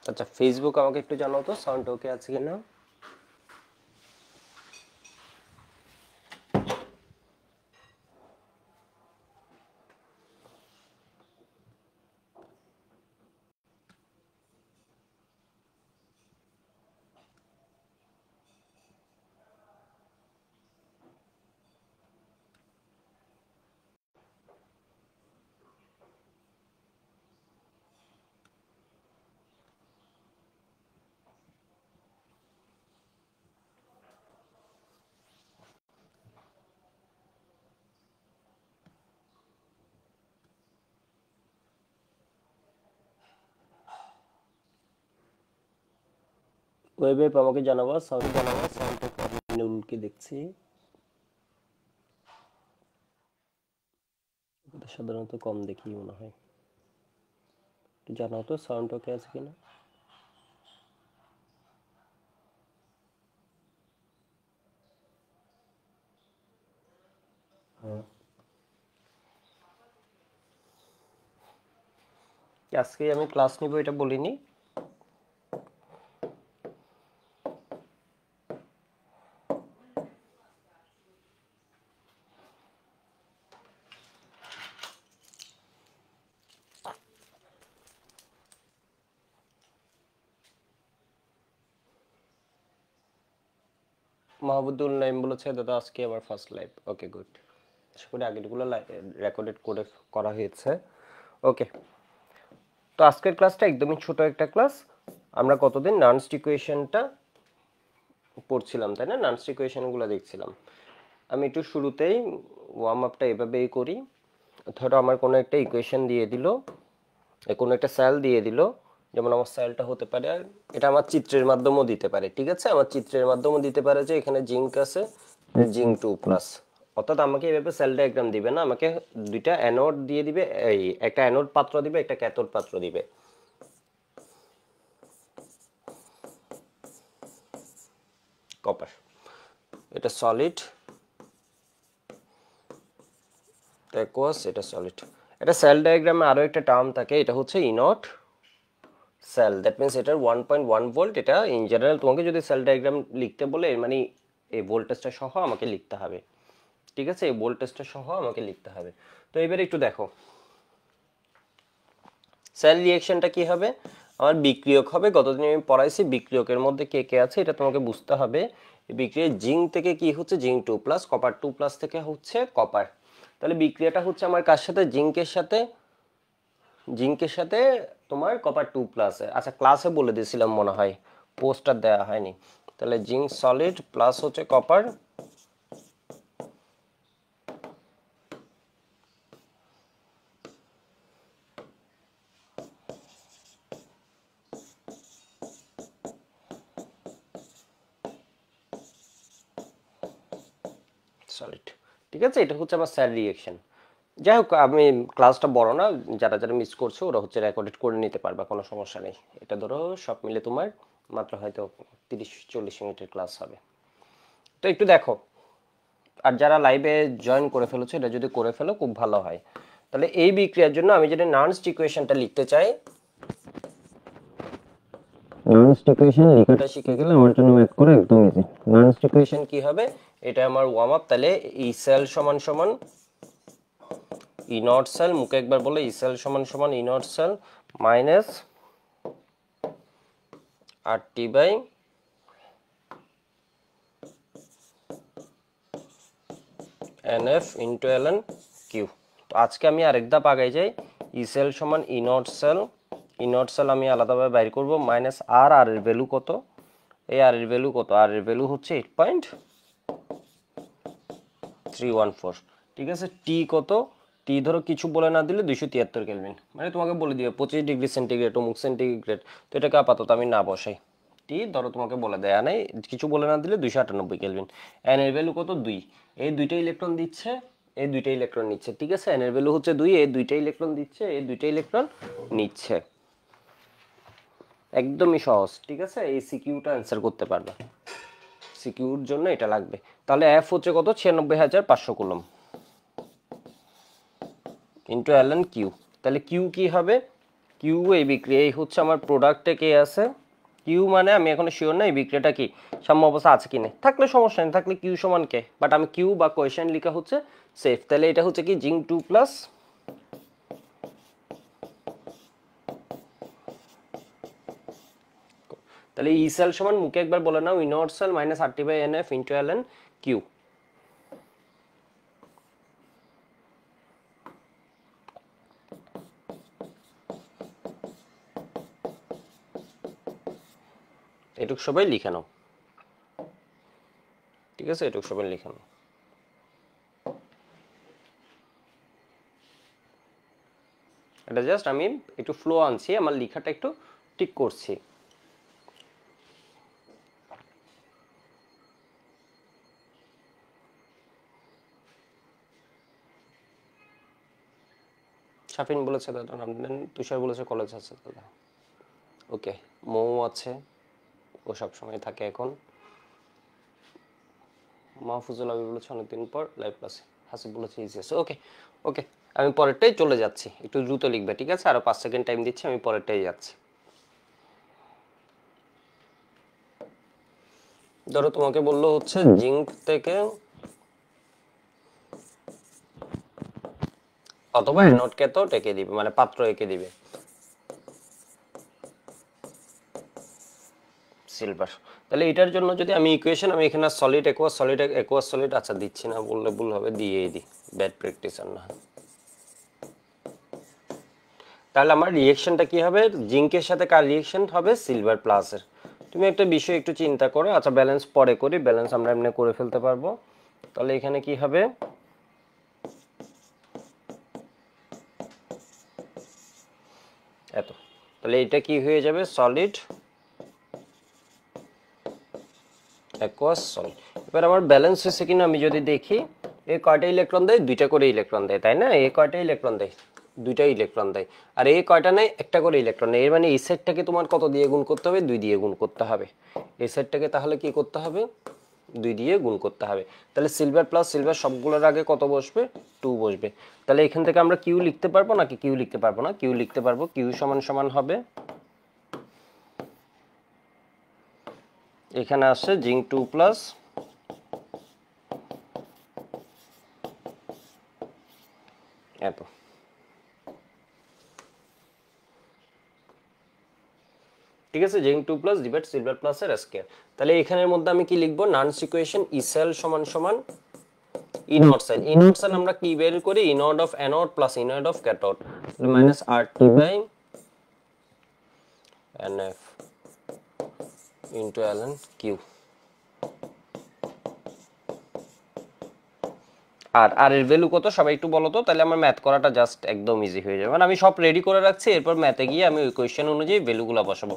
আচ্ছা ফেসবুক আমাকে একটু জানাও তো সাউন্ড ওকে আছে কিনা। ওয়েবে আমাকে জানাবো সাউন্ড আমি নুনকে দেখছি। এটা সাধারণত কম দেখি মনে হয়। একটু জানাও তো সাউন্ড ওকে আছে কিনা। আজকে আমি ক্লাস নিব এটা বলিনি। মাহবুদুল নাইম বলেছে দাদা আজকে আমার ফার্স্ট লাইভ। Okay good. আশা করি আগেরগুলো রেকর্ডেড করে করা হয়েছে। ওকে, তো আজকের ক্লাসটা একদমই ছোট একটা ক্লাস। আমরা কতদিন নানস্ট ইকুয়েশনটা পড়ছিলাম তাই না, নানস্ট ইকুয়েশনগুলো দেখছিলাম। আমি একটু শুরুতেই ওয়ার্ম আপটা এভাবেই করি। ধরো আমার কোনো একটা ইকুয়েশন দিয়ে দিল, কোনো একটা সেল দিয়ে দিল, যেমন আমার সেলটা হতে পারে, এটা আমার চিত্রের মাধ্যমেও দিতে পারে, ঠিক আছে, আমার চিত্রের মাধ্যমেও দিতে পারে যে এখানে জিঙ্ক আছে, জিঙ্ক 2+। অর্থাৎ আমাকে এভাবে সেল ডায়াগ্রাম দিবে না, আমাকে দুইটা অ্যানোড দিয়ে দিবে, এই একটা অ্যানোড পাত্র দিবে, একটা ক্যাথোড পাত্র দিবে। কপার, এটা সলিড, অ্যাকোয়াস, এটা সলিড। এটা সেল ডায়াগ্রামে আরো একটা টার্ম থাকে, এটা হচ্ছে ইনট সেল, দ্যাট মিনস এটার 1.1 ভোল্ট। এটা ইন জেনারেল তোমাকে যদি সেল ডায়াগ্রাম লিখতে বলে এর মানে এই ভোল্টেজটা সহ আমাকে লিখতে হবে, ঠিক আছে, এই ভোল্টেজটা সহ আমাকে লিখতে হবে। তো এবারে একটু দেখো সেল রিঅ্যাকশনটা কি হবে, আমার বিক্রিয়ক হবে। গতদিন আমি পড়াইছি বিক্রিয়কের মধ্যে কে কে আছে এটা তোমাকে বুঝতে হবে। বিক্রিয়া জিঙ্ক থেকে কি হচ্ছে জিঙ্ক 2+, কপার 2+ থেকে হচ্ছে কপার। তাহলে বিক্রিয়াটা হচ্ছে আমার কার সাথে, জিঙ্কের সাথে তোমার কপার 2+। আচ্ছা ক্লাসে বলে দিয়েছিলাম মনে হয়, পোস্টার দেওয়া হয়নি। তাহলে জিঙ্ক সলিড প্লাস হচ্ছে কপার, সলিড, ঠিক আছে, এটা হচ্ছে আমার স্যার রিঅ্যাকশন। যাই হোক আমি ক্লাসটা বড় না, যারা যারা মিস করছো ওরা হচ্ছে রেকর্ডেড করে নিতে পারবা, কোনো সমস্যা নেই। এটা ধরো সব মিলে তোমার মাত্র হয়তো 30-40 মিনিটের ক্লাস হবে। তো একটু দেখো, আর যারা লাইভে জয়েন করে ফেলেছো এটা যদি করে ফেলো খুব ভালো হয়। তাহলে এই বিক্রিয়ার জন্য আমি যদি নানস্ট ইকুয়েশনটা লিখতে চাই, নানস্ট ইকুয়েশন লেখাটা শিখে গেলে আমার জন্য ম্যাথ করা একদম ইজি। নানস্ট ইকুয়েশন কি হবে, এটা আমার ওয়ার্ম আপ। তাহলে ই সেল সমান সমান ই নট সেল, মুখে একবার বলে ই সেল সমান সমান E nought cell minus RT by NF into ln Q. তো আজকে আমি আরেক ধাপ আগাই যাই, ই সেল সমান E nought cell, E nought cell আমি আলাদাভাবে বাইর করব, মাইনাস আর এর ভ্যালু কত, এই আর এর ভ্যালু কত, আর এর ভ্যালু হচ্ছে 8.314, ঠিক আছে। টি কত, টি ধরো কিছু বলে না দিলে 273 কেলভিন, মানে তোমাকে বলে দিবে 25 ডিগ্রি সেন্টিগ্রেড অমুক সেন্টিগ্রেড। তো এটাকে আপাতত আমি না বসাই, টি ধরো তোমাকে বলে দেয়া নেই, কিছু বলে না দিলে 298 কেলভিন। এন এর ভ্যালু কত, 2, এই দুইটা ইলেকট্রন দিচ্ছে, এই দুইটা ইলেকট্রন নিচ্ছে, ঠিক আছে, এন এর ভ্যালু হচ্ছে 2, এই দুইটা ইলেকট্রন দিচ্ছে, এই দুইটা ইলেকট্রন নিচ্ছে। একদমই সহজ, ঠিক আছে, এই সিকিউটা অ্যান্সার করতে পারবে, সিকিউর জন্য এটা লাগবে। তাহলে এফ হচ্ছে কত, 96,500 কুলম্ব ইন্টু ln কিউ। তাহলে কিউ কি হবে, কিউ এই বিক্রিয়া এই হচ্ছে আমার প্রোডাক্টে কে আছে কিউ মানে আমি এখন শিওর না এই বিক্রিয়াটা কি সাম্য অবস্থা আছে কিনা থাকলে সমস্যা নেই থাকলে কিউ সমান কে বাট আমি কিউ বা কোএফিশিয়েন্ট লেখা হচ্ছে সেফ তাহলে এটা হচ্ছে কি জিঙ্ক 2 প্লাস তাহলে ই সেল সমান মুখে একবার বলে নাও E nought cell minus RT/NF into ln Q এটুক সবাই লিখে নাও ঠিক আছে এটুক সবাই লিখে নাও এটা জাস্ট আমি একটু ফ্লো আনছি আমার লেখাটা একটু ঠিক করছি শাফিন বলেছে দাদা নাম দেন তুষার বলেছে কলেজ আছে দাদা ওকে মৌ আছে ও সব সময় থাকে এখন মাহফুজুল আবির বলেছে অনেকদিন পর লাইভ ক্লাসে হাসিব বলেছে ইজি আছে ওকে ওকে আমি পরেরটাই চলে যাচ্ছি একটু দ্রুত লিখবে ঠিক আছে আরো 5 সেকেন্ড টাইম দিচ্ছি আমি পরেরটাই যাচ্ছি ধরো তোমাকে বললো হচ্ছে জিঙ্ক থেকে অথবা অ্যানোড ক্যাথোড এঁকে দিবে মানে পাত্র এঁকে দিবে সিলভার তাহলে এটার জন্য যদি আমি ইকুয়েশন আমি এখানে সলিড অ্যাকোয়াস সলিড আচ্ছা দিচ্ছি না বললে ভুল হবে দিয়েই দিই ব্যাড প্র্যাকটিস আর না তাহলে আমার রিঅ্যাকশনটা কি হবে জিঙ্কের সাথে কার রিঅ্যাকশন হবে সিলভার প্লাসের তুমি একটা বিষয় একটু চিন্তা করো আচ্ছা ব্যালেন্স পরে করি ব্যালেন্স আমরা এমনি করে ফেলতে পারবো তাহলে এখানে কি হবে এত তাহলে এটা কি হয়ে যাবে সলিড অ্যাকোয়াস সলিড এবার আমার ব্যালেন্স হয়েছে কিনা আমি যদি দেখি এ কয়টা ইলেকট্রন দেয় দুইটা করে ইলেকট্রন দেয় তাই না এ কয়টা ইলেকট্রন দেয় দুইটা ইলেকট্রন দেয় আর এই কয়টা নেয় একটা করে ইলেকট্রন নেয় এর মানে এই সেটটাকে তোমার কত দিয়ে গুণ করতে হবে 2 দিয়ে গুণ করতে হবে এই সেটটাকে তাহলে কি করতে হবে 2 দিয়ে গুণ করতে হবে তাহলে সিলভার প্লাস সিলভার সবগুলোর আগে কত বসবে 2 বসবে তাহলে এখান থেকে আমরা কিউ লিখতে পারবো নাকি কিউ লিখতে পারবো না কিউ লিখতে পারবো কিউ সমান সমান হবে এখানে আসছে জিঙ্ক 2 প্লাস এত ঠিক আছে zinc 2 plus divide silver plus এর স্কয়ার তাহলে এখানের মধ্যে আমি কি লিখবো নান্স ইকুয়েশন ই সেল সমান সমান ইনওয়ার্ড সেল আমরা কি বের করি E nought of anode plus E nought of cathode minus RT/NF into ln Q আর এর ভ্যালু কত সবাই একটু বলো তো তাহলে আমার ম্যাথ করাটা জাস্ট একদম ইজি হয়ে যাবে মানে আমি সব রেডি করে রাখছি এরপর ম্যাথে গিয়ে আমি ওই কোশ্চেন অনুযায়ী ভ্যালুগুলো বসাবো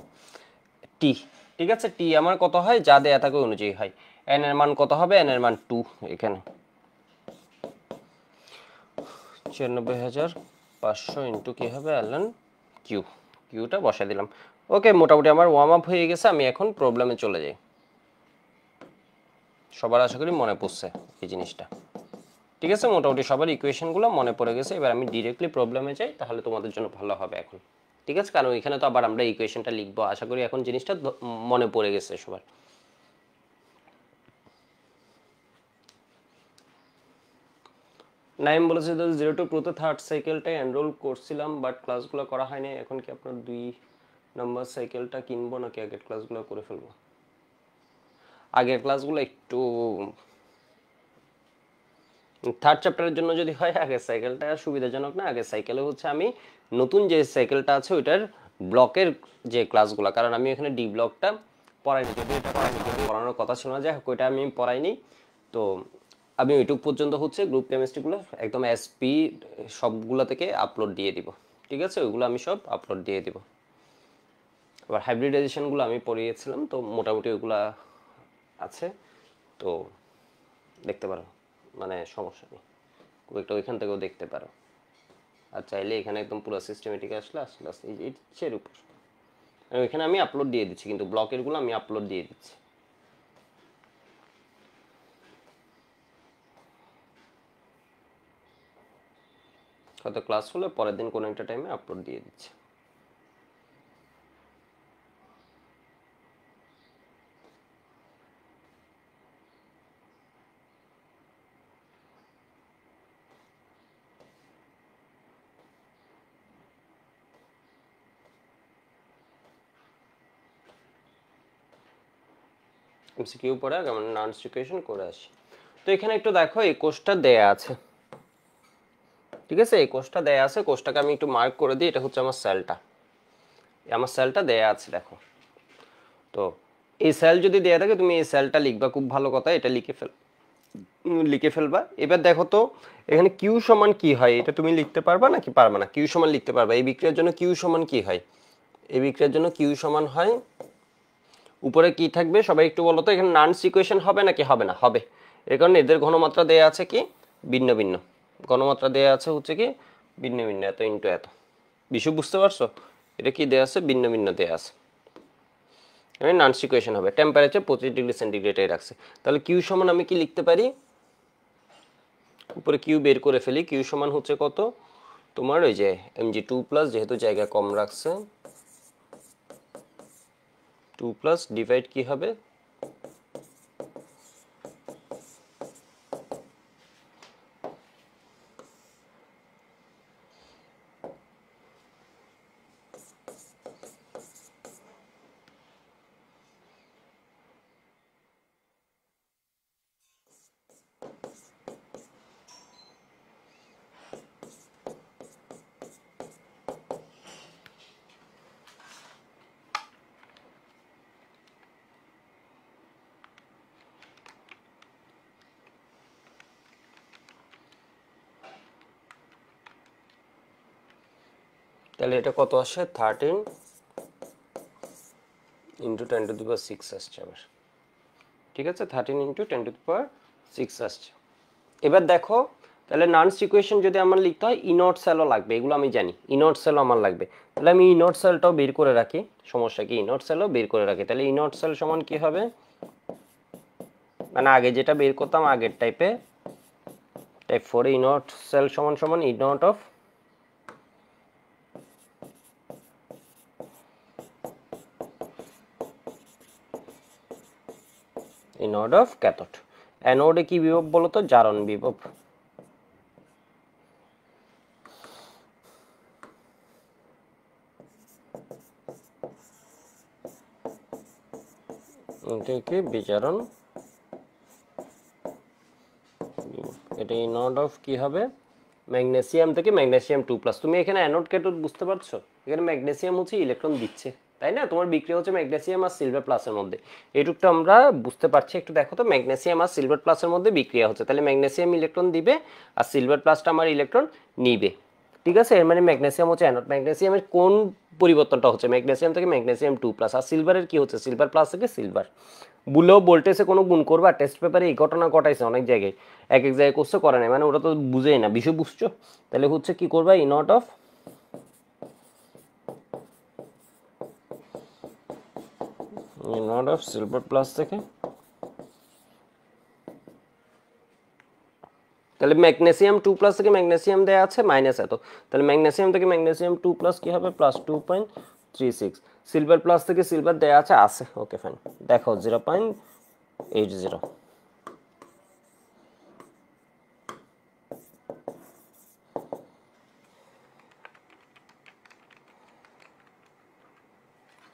টি ঠিক আছে টি আমার কত হয় যা দেয়া থাকে অনুযায়ী হয় এন এর মান কত হবে এন এর মান 2 এখানে ৯৪,৫০০ ইনটু কি হবে ln কিউ কিউটা বসাই দিলাম ওকে মোটামুটি আমার ওয়ার্ম আপ হয়ে গেছে আমি এখন প্রবলেমে চলে যাই সবার আশা করি মনে পড়ছে এই জিনিসটা ঠিক আছে মোটামুটি সবার ইকুয়েশনগুলো মনে পড়ে গেছে এবার আমি ডিরেক্টলি প্রবলেমে যাই তাহলে তোমাদের জন্য ভালো হবে এখন ঠিক আছে কারণ এখানে তো আবার আমরা ইকুয়েশনটা লিখবো আশা করি এখন জিনিসটা মনে পড়ে গেছে সবার নাইম বলেছে যে 0 টু প্রোতে থার্ড সাইকেলটাই এনরোল করছিলাম বাট ক্লাসগুলো করা হয়নি এখন কি আপনার 2 নম্বর সাইকেলটা কিনবো নাকি আগের ক্লাসগুলো করে ফেলবো আগের ক্লাসগুলো একটু থার্ড চ্যাপ্টারের জন্য যদি হয় আগের সাইকেলটা সুবিধাজনক না আগের সাইকেলে হচ্ছে আমি নতুন যে সাইকেলটা আছে ওইটার ব্লকের যে ক্লাসগুলো কারণ আমি এখানে ডি ব্লকটা পড়াইনি যদি এটা পড়ানোর কথা ছিল না যাই হোক ওইটা আমি পড়াইনি তো আমি ওইটুক পর্যন্ত হচ্ছে গ্রুপ কেমিস্ট্রিগুলো একদম এসপি সবগুলো থেকে আপলোড দিয়ে দিব ঠিক আছে ওইগুলো আমি সব আপলোড দিয়ে দিব আবার হাইব্রিডাইজেশনগুলো আমি পড়িয়েছিলাম তো মোটামুটি ওইগুলো আছে তো দেখতে পারো মানে সমস্যা নেই একটা ওইখান থেকেও দেখতে পারো আর চাইলে এখানে একদম পুরো সিস্টেমেটিক আসলে এই এর উপর এখানে আমি আপলোড দিয়ে দিচ্ছি কিন্তু ব্লকেরগুলো আমি আপলোড দিয়ে দিচ্ছি হয়তো ক্লাস হলে পরের দিন কোনো একটা টাইমে আপলোড দিয়ে দিচ্ছি এমসিকিউ পড়ে আগে আমরা নান্স ইকুয়েশন করে আসি। তো এখানে একটু দেখো এই কোষটা দেয়া আছে, ঠিক আছে, এই কোষটা দেয়া আছে, কোষটাকে আমি একটু মার্ক করে দিই, এটা হচ্ছে আমার সেলটা দেয়া আছে দেখো। তো এই সেল যদি দেয়া থাকে তুমি এই সেলটা লিখবা, খুব ভালো কথা, এটা লিখে ফেলবা। এবার দেখো তো এখানে কিউ সমান কি হয়, এটা তুমি লিখতে পারবা নাকি পারবা না? কিউ সমান লিখতে পারবা। এই বিক্রিয়ার জন্য কিউ সমান কি হয়? এই বিক্রিয়ার জন্য কিউ সমান হয়, উপরে কি থাকবে সবাই একটু বলো তো, এখানে নান্স ইকুয়েশন হবে নাকি হবে না? হবে। এর কারণে এদের ঘনমাত্রা দেয়া আছে কি ভিন্ন ভিন্ন, ঘনমাত্রা দেয়া আছে হচ্ছে কি ভিন্ন ভিন্ন, এত ইন্টু এত। বিষয় বুঝতে পারছো? এটা কি দেয়া আছে? ভিন্ন ভিন্ন দেয়া আছে, নান্স ইকুয়েশন হবে। টেম্পারেচার 25°C রাখছে, তাহলে কিউ সমান আমি কি লিখতে পারি? উপরে কিউ বের করে ফেলি। কিউ সমান হচ্ছে কত তোমার, ওই যে mg2+, যেহেতু জায়গা কম রাখছে, 2+ ডিভাইড কি হবে, তাহলে এটা কত আসে? 13 × 10⁶ আসছে আবার, ঠিক আছে, 13 × 10⁶ আসছে। এবার দেখো তাহলে নান্স ইকুয়েশন যদি আমার লিখতে হয়, ইনট সেলও লাগবে, এগুলো আমি জানি, ইনট সেলও আমার লাগবে। তাহলে আমি ইনট সেলটাও বের করে রাখি, সমস্যা কি, ইনট সেলও বের করে রাখি। তাহলে ইনট সেল সমান কি হবে, মানে আগে যেটা বের করতাম আগের টাইপ 4 ইনট সেল সমান সমান ইনট অফ ক্যাথোড। অ্যানোডে কি বিভব বলো তো? জারণ বিভব। এটাকে বিজারণ, এটা ইনট অফ কি হবে, ম্যাগনেসিয়াম থেকে ম্যাগনেসিয়াম 2+। তুমি এখানে অ্যানোড ক্যাথোড বুঝতে পারছো? এখানে ম্যাগনেসিয়াম হচ্ছে ইলেকট্রন দিচ্ছে, তাই না? তোমার বিক্রিয়া হচ্ছে ম্যাগনেসিয়াম আর সিলভার প্লাসের মধ্যে, এইটুকটা আমরা বুঝতে পারছি। একটু দেখো তো, ম্যাগনেসিয়াম আর সিলভার প্লাসের মধ্যে বিক্রিয়া হচ্ছে, তাহলে ম্যাগনেসিয়াম ইলেকট্রন দিবে আর সিলভার প্লাসটা আমার ইলেকট্রন নিবে, ঠিক আছে। এর মানে ম্যাগনেসিয়াম হচ্ছে অ্যানোড। ম্যাগনেসিয়ামের কোন পরিবর্তনটা হচ্ছে? ম্যাগনেসিয়াম থেকে ম্যাগনেসিয়াম 2+, আর সিলভারের কি হচ্ছে? সিলভার প্লাস থেকে সিলভার। বুলেও ভোল্টেজে কোনো গুণ করবা? টেস্ট পেপারে এই ঘটনা ঘটাইছে অনেক জায়গায়, এক এক জায়গায় করছে, করে নাই, মানে ওরা তো বুঝেই না, বিষয় বুঝছো? তাহলে হচ্ছে কি করবা, ইনট অফ সিলভার প্লাস থেকে, তাহলে ম্যাগনেসিয়াম 2+ থেকে ম্যাগনেসিয়াম দেয়া আছে মাইনাস এত, তাহলে ম্যাগনেসিয়াম থেকে ম্যাগনেসিয়াম 2+ কি হবে, +2.36। সিলভার প্লাস থেকে সিলভার দেয়া আছে, ওকে ফাইন। দেখো 0.80,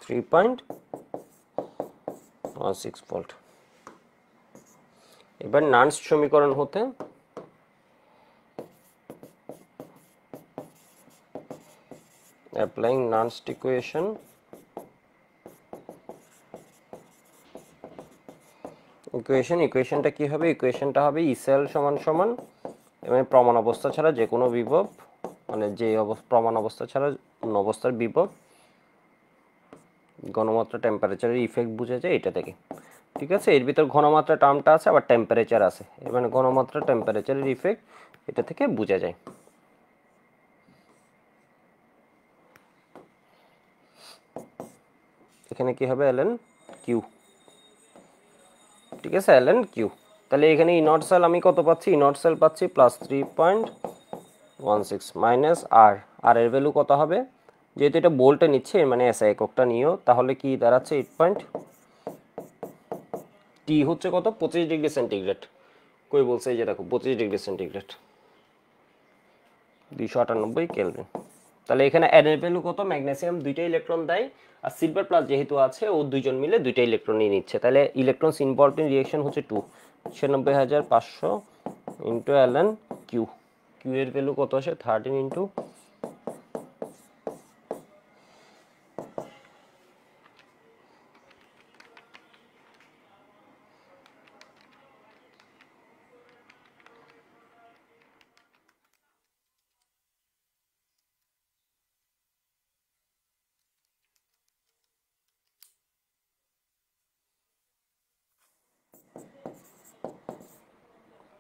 3.16 ভোল্ট। এবার নান্স সমীকরণ হতে applying Nernst equation, ইকুয়েশনটা কি হবে, ইকুয়েশনটা হবে ই সেল সমান সমান, মানে প্রমাণ অবস্থা ছাড়া যে কোনো বিভব, মানে যে প্রমাণ অবস্থা ছাড়া অন্য অবস্থার বিভব, ঘনমাত্রা টেম্পারেচারের ইফেক্ট বুঝে যায় এটা থেকে, ঠিক আছে। এর ভিতর ঘনমাত্রা টার্মটা আছে, আবার টেম্পারেচার আছে, মানে ঘনমাত্রা টেম্পারেচারের ইফেক্ট এটা থেকে বোঝা যায়। এখানে কি হবে, ln কিউ, ঠিক আছে, ln কিউ। তাহলে এখানে ইনট সেল আমি কত পাচ্ছি, ইনট সেল পাচ্ছি +3.16 মাইনাস আর, আর এর ভ্যালু কত হবে, যেহেতু এটা ভোল্টে নিচ্ছে মানে এসআই এককটা নিও, তাহলে কি দাঁড়াচ্ছে 8. টি হচ্ছে কত, 25°C। কই বলছে, এই যে দেখো 25°C, 298 কেলভিন। তাহলে এখানে n এর ভ্যালু কত, ম্যাগনেসিয়াম দুইটা ইলেকট্রন দেয় আর সিলভার প্লাস যেহেতু আছে ও দুইজন মিলে দুইটা ইলেকট্রন নিয়ে নিচ্ছে, তাহলে ইলেকট্রনস ইনভলভড ইন রিঅ্যাকশন হচ্ছে 2, 96500 ইনটু ln q, q এর ভ্যালু কত আসে 13 ইনটু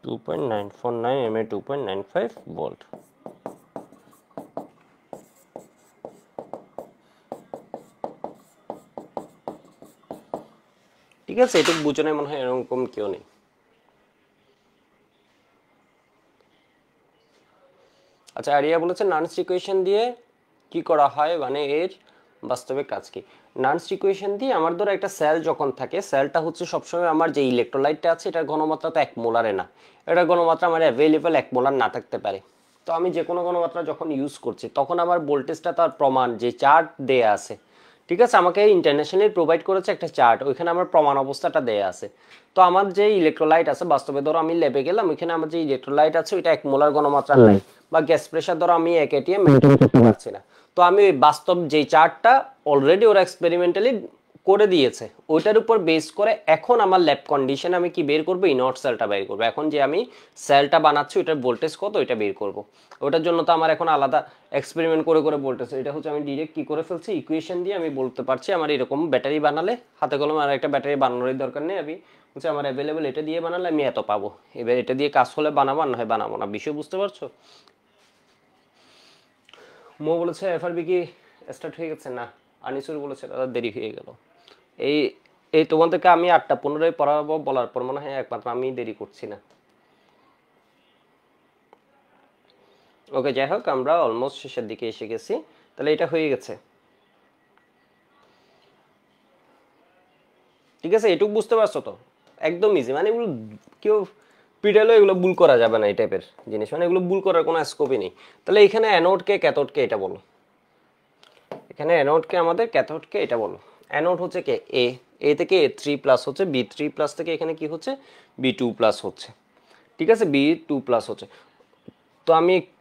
2.949 mA 2.95 ভোল্ট। ঠিক আছে, এটুকু বুঝে নেই মনে হয় এরকম কেউ নেই। আচ্ছা, আরিয়া বলেছে নার্স ইকুয়েশন দিয়ে কি করা হয়, মানে এর বাস্তবে কাজ কি। নার্স ইকুয়েশন দিয়ে আমার ধরো একটা সেল যখন থাকে, সেলটা হচ্ছে সবসময় আমার যে ইলেকট্রোলাইটটা আছে এটার ঘনমাত্রা তো 1 মোলারে না, এটা ঘনমাত্রা আমার অ্যাভেলেবল 1 মোলার না থাকতে পারে। তো আমি যে কোনো ঘনমাত্রা যখন ইউজ করছি তখন আমার ভোল্টেজটা তার প্রমাণ যে চার্ট দেয়া আছে, ঠিক আছে, আমাকে ইন্টারন্যাশনালি প্রোভাইড করেছে একটা চার্ট, ওইখানে আমার প্রমাণ অবস্থাটা দেয়া আছে। তো আমার যে ইলেকট্রোলাইট আছে, বাস্তবে ধরো আমি ল্যাবে গেলাম, ওইখানে আমার যে ইলেকট্রোলাইট আছে ওইটা 1 মোলার ঘনমাত্রা নাই, বা গ্যাস প্রেসার ধরো আমি 1 atm মেইনটেইন করতে পারছি না। তো আমি বাস্তব যে চার্টটা অলরেডি ওরা এক্সপেরিমেন্টালি করে দিয়েছে ওইটার উপর বেস করে এখন আমার ল্যাব কন্ডিশনে আমি কি বের করবো, ইনঅট সেলটা বের করবো। এখন যে আমি সেলটা বানাচ্ছি ওইটার ভোল্টেজ কত ওইটা বের করব। ওটার জন্য তো আমার এখন আলাদা এক্সপেরিমেন্ট করে করে ভোল্টেজ, এটা হচ্ছে আমি ডিরেক্ট কি করে ফেলছি, ইকুয়েশন দিয়ে আমি বলতে পারছি আমার এরকম ব্যাটারি বানালে, হাতে কলমে আর একটা ব্যাটারি বানানোর দরকার নেই, আমি হচ্ছে আমার অ্যাভেলেবেল এটা দিয়ে বানালে আমি এত পাবো। এবার এটা দিয়ে কাজ হলে বানাবো, আর না হয় বানাবো না, বিষয় বুঝতে পারছো। মো বলেছে এফআরবি কি স্টার্ট হয়ে গেছে, না আনিসুর বলেছে দাদা দেরি হয়ে গেল। এই এই তোমাদেরকে আমি 8টা 15 পড়াবো বলার পর মনে হয় একমাত্র আমি দেরি করছি না। ওকে, যাই হোক আমরা অলমোস্ট শেষের দিকে এসে গেছি, তাহলে এটা হয়ে গেছে। ঠিক আছে, এটুকু বুঝতে পারছো তো, একদম ইজি, মানে এগুলো কেউ পিটাইলেও এগুলো ভুল করা যাবে না, এই টাইপের জিনিস, মানে এগুলো ভুল করার কোনো স্কোপই নেই। তাহলে এখানে অ্যানোডকে ক্যাথোডকে এটা বলো, এখানে অ্যানোডকে আমাদের ক্যাথোডকে এটা বলো। অ্যানোড হচ্ছে কে, এ, এ থেকে A3+ হচ্ছে, B3+ থেকে এখানে কি হচ্ছে B2+ হচ্ছে, ঠিক আছে, B2+ হচ্ছে। তো আমি একটু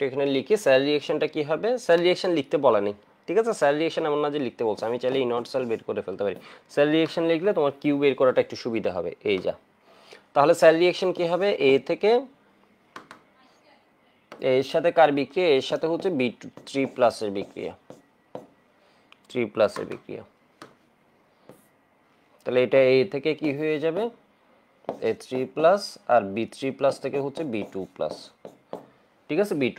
এখানে লিখি সেল রিঅ্যাকশনটা কি হবে, সেল রিঅ্যাকশন লিখতে বলা নেই, ঠিক আছে, সেল রিঅ্যাকশন এমন না যে লিখতে বলছে, আমি চাইলে ইনঅট সেল বের করে ফেলতে পারি। সেল রিঅ্যাকশন লিখলে তোমার কিউ বের করাটা একটু সুবিধা হবে, এই যা। তাহলে সেল রিঅ্যাকশন কি হবে, এ থেকে এর সাথে কার বিক্রিয়া, এর সাথে হচ্ছে B3+ এর বিক্রিয়া, 3+ এর বিক্রিয়া। তাহলে এটা এ থেকে কি হয়ে যাবে A3+ আর B3+ থেকে হচ্ছে B2+, ঠিক আছে, B2+।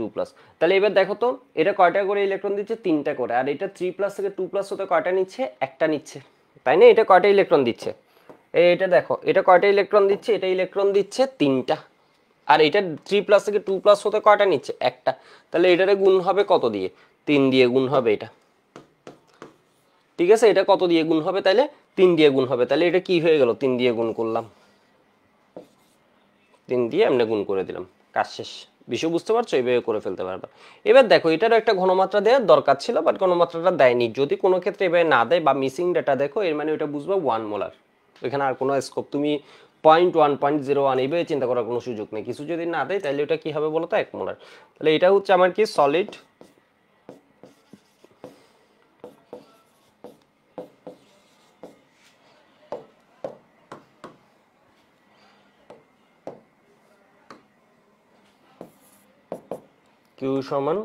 তাহলে এবার দেখো তো এটা কয়টা করে ইলেকট্রন দিচ্ছে, 3টা করে, আর এটা 3+ থেকে 2+ হতে কয়টা নিচ্ছে, একটা নিচ্ছে, তাই না, এটা কয়টা ইলেকট্রন দিচ্ছে, এটা দেখো এটা কয়টা ইলেকট্রন দিচ্ছে, এটা ইলেকট্রন দিচ্ছে 3টা, আর এটা 3+ থেকে 2+ হতে কয়টা নিচ্ছে, একটা। তাহলে এটারে গুণ হবে কত দিয়ে, 3 দিয়ে গুণ হবে এটা, ঠিক আছে, এটা কত দিয়ে গুণ হবে, তাহলে 3 দিয়ে গুণ হবে। তাহলে এটা কি হয়ে গেল, 3 দিয়ে গুণ করলাম, 3 দিয়ে এমনি গুণ করে দিলাম, কাজ শেষ। বিষয় বুঝতে পারছো, এইভাবে করে ফেলতে পারবা। এবার দেখো এটারও একটা ঘনমাত্রা দেওয়ার দরকার ছিল, বাট ঘনমাত্রাটা দেয়নি। যদি কোনো ক্ষেত্রে এভাবে না দেয় বা মিসিং ডেটা দেখো, এর মানে ওটা বুঝবো 1 মোলার, ওইখানে আর কোনো স্কোপ, তুমি 0.1 0.01 এইভাবে চিন্তা করার কোনো সুযোগ নেই। কিছু যদি না দেয় তাহলে ওটা কি হবে বলো তো, 1 মোলার। তাহলে এটা হচ্ছে আমার কি সলিড কিউ সমান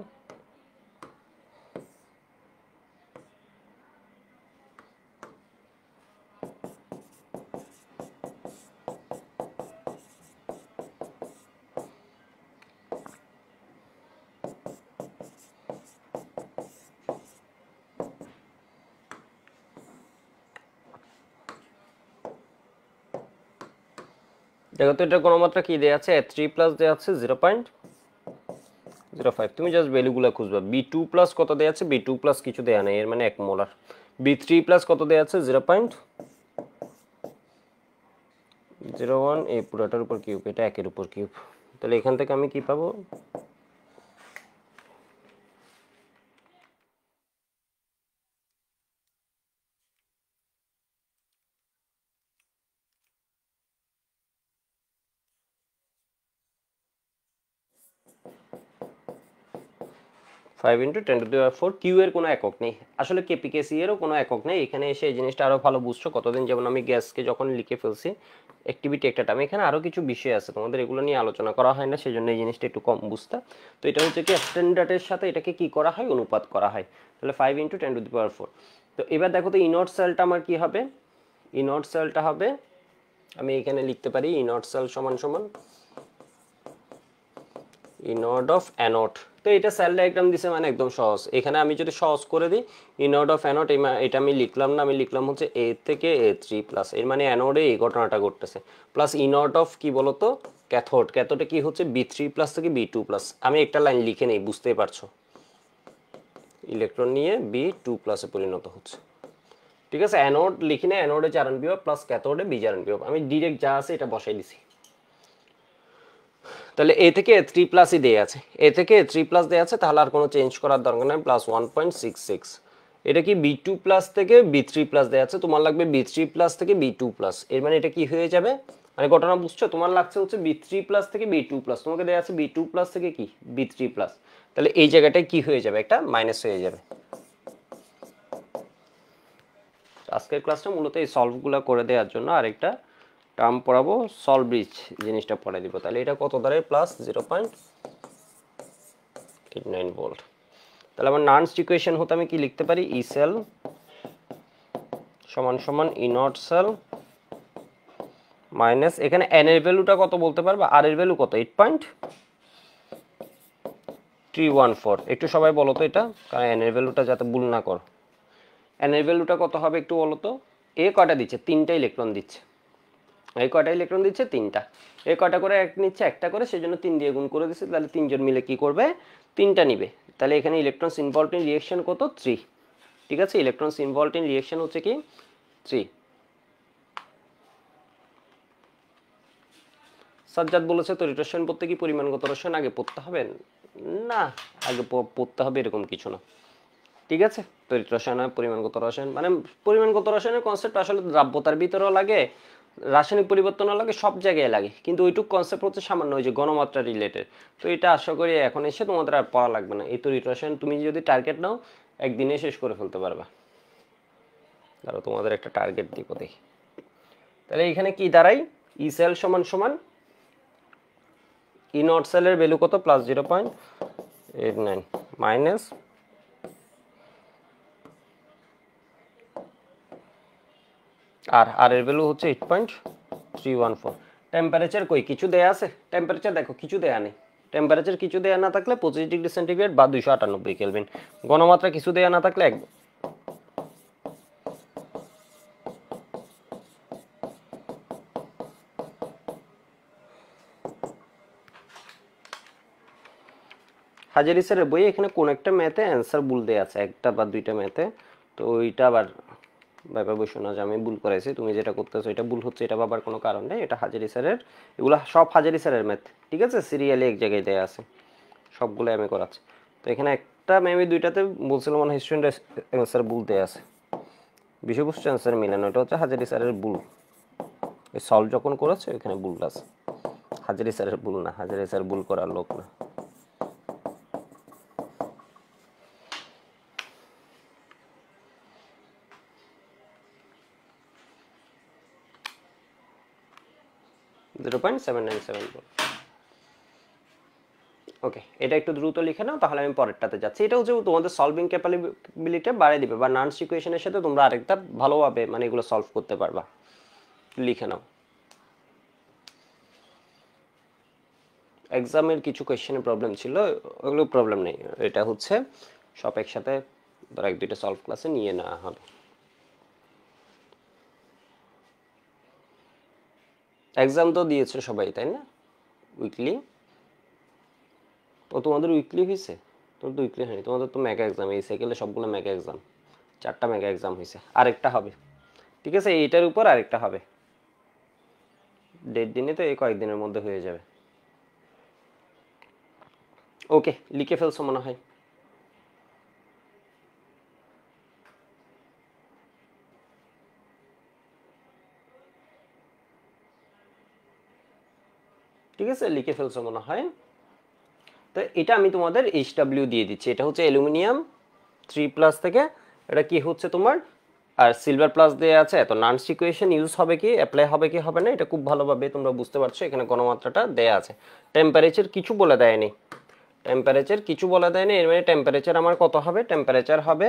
দেখো তো এটা ঘনমাত্রা কি দেয়া আছে, 3+ দেয়া আছে 0.05, তুমি জাস্ট ভ্যালুগুলো খুঁজবা। B2+ কত দেয়া আছে, B2+ কিছু দেয়া নেই, এর মানে 1 মোলার। B3+ কত দেয়া আছে 0.01, এই পুরোটার উপর কিউব, এটা 1 এর উপর কিউব, তাহলে এখান থেকে আমি কি পাবো, 5 × 10⁴ কিউ এর কোনো একক নেই, আসলে কেপিকেসি এরও কোনো একক নেই। এখানে এসে এই জিনিসটা আরো ভালো বুঝছো কতদিন, যেমন আমি গ্যাসকে যখন লিখে ফেলছি অ্যাক্টিভিটি একটা টার্ম, এখানে আরো কিছু বিষয় আছে তোমাদের এগুলো নিয়ে আলোচনা করা হয় না, সেজন্য এই জিনিসটা একটু কম বুঝতা। তো এটা হচ্ছে কি স্ট্যান্ডার্ডের সাথে এটাকে কি করা হয়, অনুপাত করা হয়। তাহলে 5 × 10⁴। তো এবার দেখো তো ইনট সেলটা আমার কি হবে, ইনট সেলটা হবে, আমি এখানে লিখতে পারি ইনট সেল সমান সমান ইনড অফ অ্যানোড। তো এটা সেল ডায়াগ্রাম দিছে মানে একদম সহজ, এখানে আমি যদি সহজ করে দিই ইনড অফ অ্যানোড, এটা আমি লিখলাম না, আমি লিখলাম হচ্ছে এ থেকে A3 প্লাস, এর মানে অ্যানোডে এই ঘটনাটা ঘটতেছে, প্লাস ইনড অফ কি বলতো ক্যাথোড, ক্যাথোডে কি হচ্ছে B3 প্লাস থেকে B2 প্লাস। আমি একটা লাইন লিখে নেই, বুঝতেই পারছো, ইলেকট্রন নিয়ে B2 প্লাসে পরিণত হচ্ছে। ঠিক আছে, অ্যানোড লিখি না, অ্যানোডে চারণ বিভব প্লাস ক্যাথোডে বিজারণ বিভব, আমি ডিরেক্ট যা আছে এটা বসাই দিছি। তাহলে এ থেকে A3 প্লাসই দেয়া আছে, এ থেকে A3 প্লাস দেয়া আছে, তাহলে আর কোনো চেঞ্জ করার দরকার নেই, প্লাস 1.66। এটা কি B2 প্লাস থেকে B3 প্লাস দেয়া আছে, তোমার লাগবে B3 প্লাস থেকে B2 প্লাস, এর মানে এটা কি হয়ে যাবে, মানে ঘটনা বুঝছো, তোমার লাগছে হচ্ছে B3 প্লাস থেকে B2 প্লাস, তোমাকে দেয়া আছে B2 প্লাস থেকে কি B3 প্লাস, তাহলে এই জায়গাটায় কি হয়ে যাবে, একটা মাইনাস হয়ে যাবে। আজকের ক্লাসটা মূলত এই সলভগুলো করে দেওয়ার জন্য আরেকটা টার্ম পড়াবো, সলভ ব্রিজ জিনিসটা পড়াই দিব। তাহলে এটা কত দাঁড়ায়, প্লাস 0.89 ভোল্ট। তাহলে আমার নার্নস ইকুয়েশন হতে আমি কি লিখতে পারি, ই সেল সমান সমান ই নট সেল মাইনাস, এখানে এন এর ভ্যালুটা কত বলতে পারবে, আর এর ভ্যালু কত, 8.314। একটু সবাই বলো তো এটা, কারণ এন এর ভ্যালুটা যাতে ভুল না করো, এন এর ভ্যালুটা কত হবে একটু বলো তো। এ কয়টা দিচ্ছে, 3টা ইলেকট্রন দিচ্ছে, এই কয়টা ইলেকট্রন দিচ্ছে, 3টা, এই কয়টা করে এক নিচ্ছে, একটা করে, সেজন্য 3 দিয়ে গুণ করে দিচ্ছে, তাহলে 3জন মিলে কি করবে, 3টা নিবে। তাহলে এখানে ইলেকট্রন ইনভলভড ইন রিঅ্যাকশন কত, 3। ঠিক আছে, ইলেকট্রন ইনভলভড ইন রিঅ্যাকশন হচ্ছে কি 3। সাজ্জাদ বলেছে তড়িৎ রসায়ন পড়তে কি পরিমাণগত রসায়ন আগে পড়তে হবে, না, আগে পড়তে হবে এরকম কিছু না। ঠিক আছে, তড়িৎ রসায়ন আর পরিমাণগত রসায়ন, মানে পরিমাণগত রসায়নের কনসেপ্ট আসলে দ্রাব্যতার ভিতরেও লাগে, রাসায়নিক পরিবর্তনও লাগে, সব জায়গায় লাগে, কিন্তু ওইটুক কনসেপ্ট হচ্ছে সামান্য, ওই যে গণমাত্রা রিলেটেড। তো এটা আশা করি এখন এসে তোমাদের আর পড়া লাগবে না, এই তড়িৎ রসায়ন তুমি যদি টার্গেট নাও একদিনে শেষ করে ফেলতে পারবা। ধরো তোমাদের একটা টার্গেট দিব, দেখি তাহলে এখানে কি দাঁড়াই, ই সেল সমান সমান ই নট সেলের ভ্যালু কত, প্লাস 0.89 মাইনাস, আর এর ভ্যালু হচ্ছে 8.314। টেম্পারেচার কই কিছু দেয়া আছে, টেম্পারেচার দেখো কিছু দেয়া নেই, টেম্পারেচার কিছু দেয়া না থাকলে 25°C বা 298 কেলভিন, ঘনমাত্রা কিছু দেয়া না থাকলে হাজারি স্যারের বইয়ে এখানে কোন একটা ম্যাথে অ্যান্সার ভুল দেয়া আছে, একটা বা দুইটা ম্যাথে, তো ওইটা আবার ভাইবা বসো না যে আমি ভুল করাইছি, তুমি যেটা করতেছো এটা ভুল হচ্ছে, এটা ভাবার কোনো কারণ নেই, এটা হাজারি স্যারের, এগুলো সব হাজারি স্যারের ম্যাথ। ঠিক আছে, সিরিয়ালি এক জায়গায় দেয়া আছে, সবগুলো আমি করাচ্ছি। তো এখানে একটা মেবি দুইটাতে বলছিলাম মনে হিস্ট্রি অ্যান্সার ভুল দেয়া আছে, বিষয়বস্তু অ্যান্সার মিলানো, এটা হচ্ছে হাজারি স্যারের ভুল, এই সলভ যখন করেছে এখানে ভুল আছে, হাজারি স্যারের ভুল না, হাজারি স্যার ভুল করার লোক না। ওকে, এটা একটু দ্রুত লিখে নাও, তাহলে আমি পরেরটাতে যাচ্ছি। এটা হচ্ছে তোমাদের সলভিং ক্যাপাবিলিটি বাড়িয়ে দিবে, বা নার্নস ইকুয়েশনের সাথে তোমরা আরেকটা ভালোভাবে মানে এগুলো সলভ করতে পারবা, লিখে নাও। এক্সামের কিছু কোয়েশ্চেনের প্রবলেম ছিল, ওগুলো প্রবলেম নেই, এটা হচ্ছে সব একসাথে ধরো এক দুইটা সলভ ক্লাসে নিয়ে নেওয়া হবে। এক্সাম তো দিয়েছো সবাই তাই না, উইকলি, তো তোমাদের উইকলি হয়েছে, তোমার তো উইকলি হয়নি, তোমাদের তো মেগা এক্সাম, এই সাইকেলে সবগুলো মেগা এক্সাম, 4টা মেগা এক্সাম হয়েছে, আরেকটা হবে। ঠিক আছে, এইটার উপর আরেকটা হবে, 1.5 দিনে তো এই কয়েকদিনের মধ্যে হয়ে যাবে। ওকে, লিখে ফেলছো মনে হয়। ঠিক আছে, লিখে ফেলছো মনে হয়। তো এটা আমি তোমাদের HW দিয়ে দিচ্ছি। এটা হচ্ছে অ্যালুমিনিয়াম 3+ থেকে, এটা কি হচ্ছে তোমার আর সিলভার প্লাস দেওয়া আছে। এত নান্স ইকুয়েশন ইউজ হবে কি, অ্যাপ্লাই হবে কি হবে না, এটা খুব ভালোভাবে তোমরা বুঝতে পারছো। এখানে ঘনমাত্রাটা দেয়া আছে। টেম্পারেচার কিছু বলে দেয়নি, টেম্পারেচার কিছু বলে দেয়নি। এর মানে টেম্পারেচার আমার কত হবে, টেম্পারেচার হবে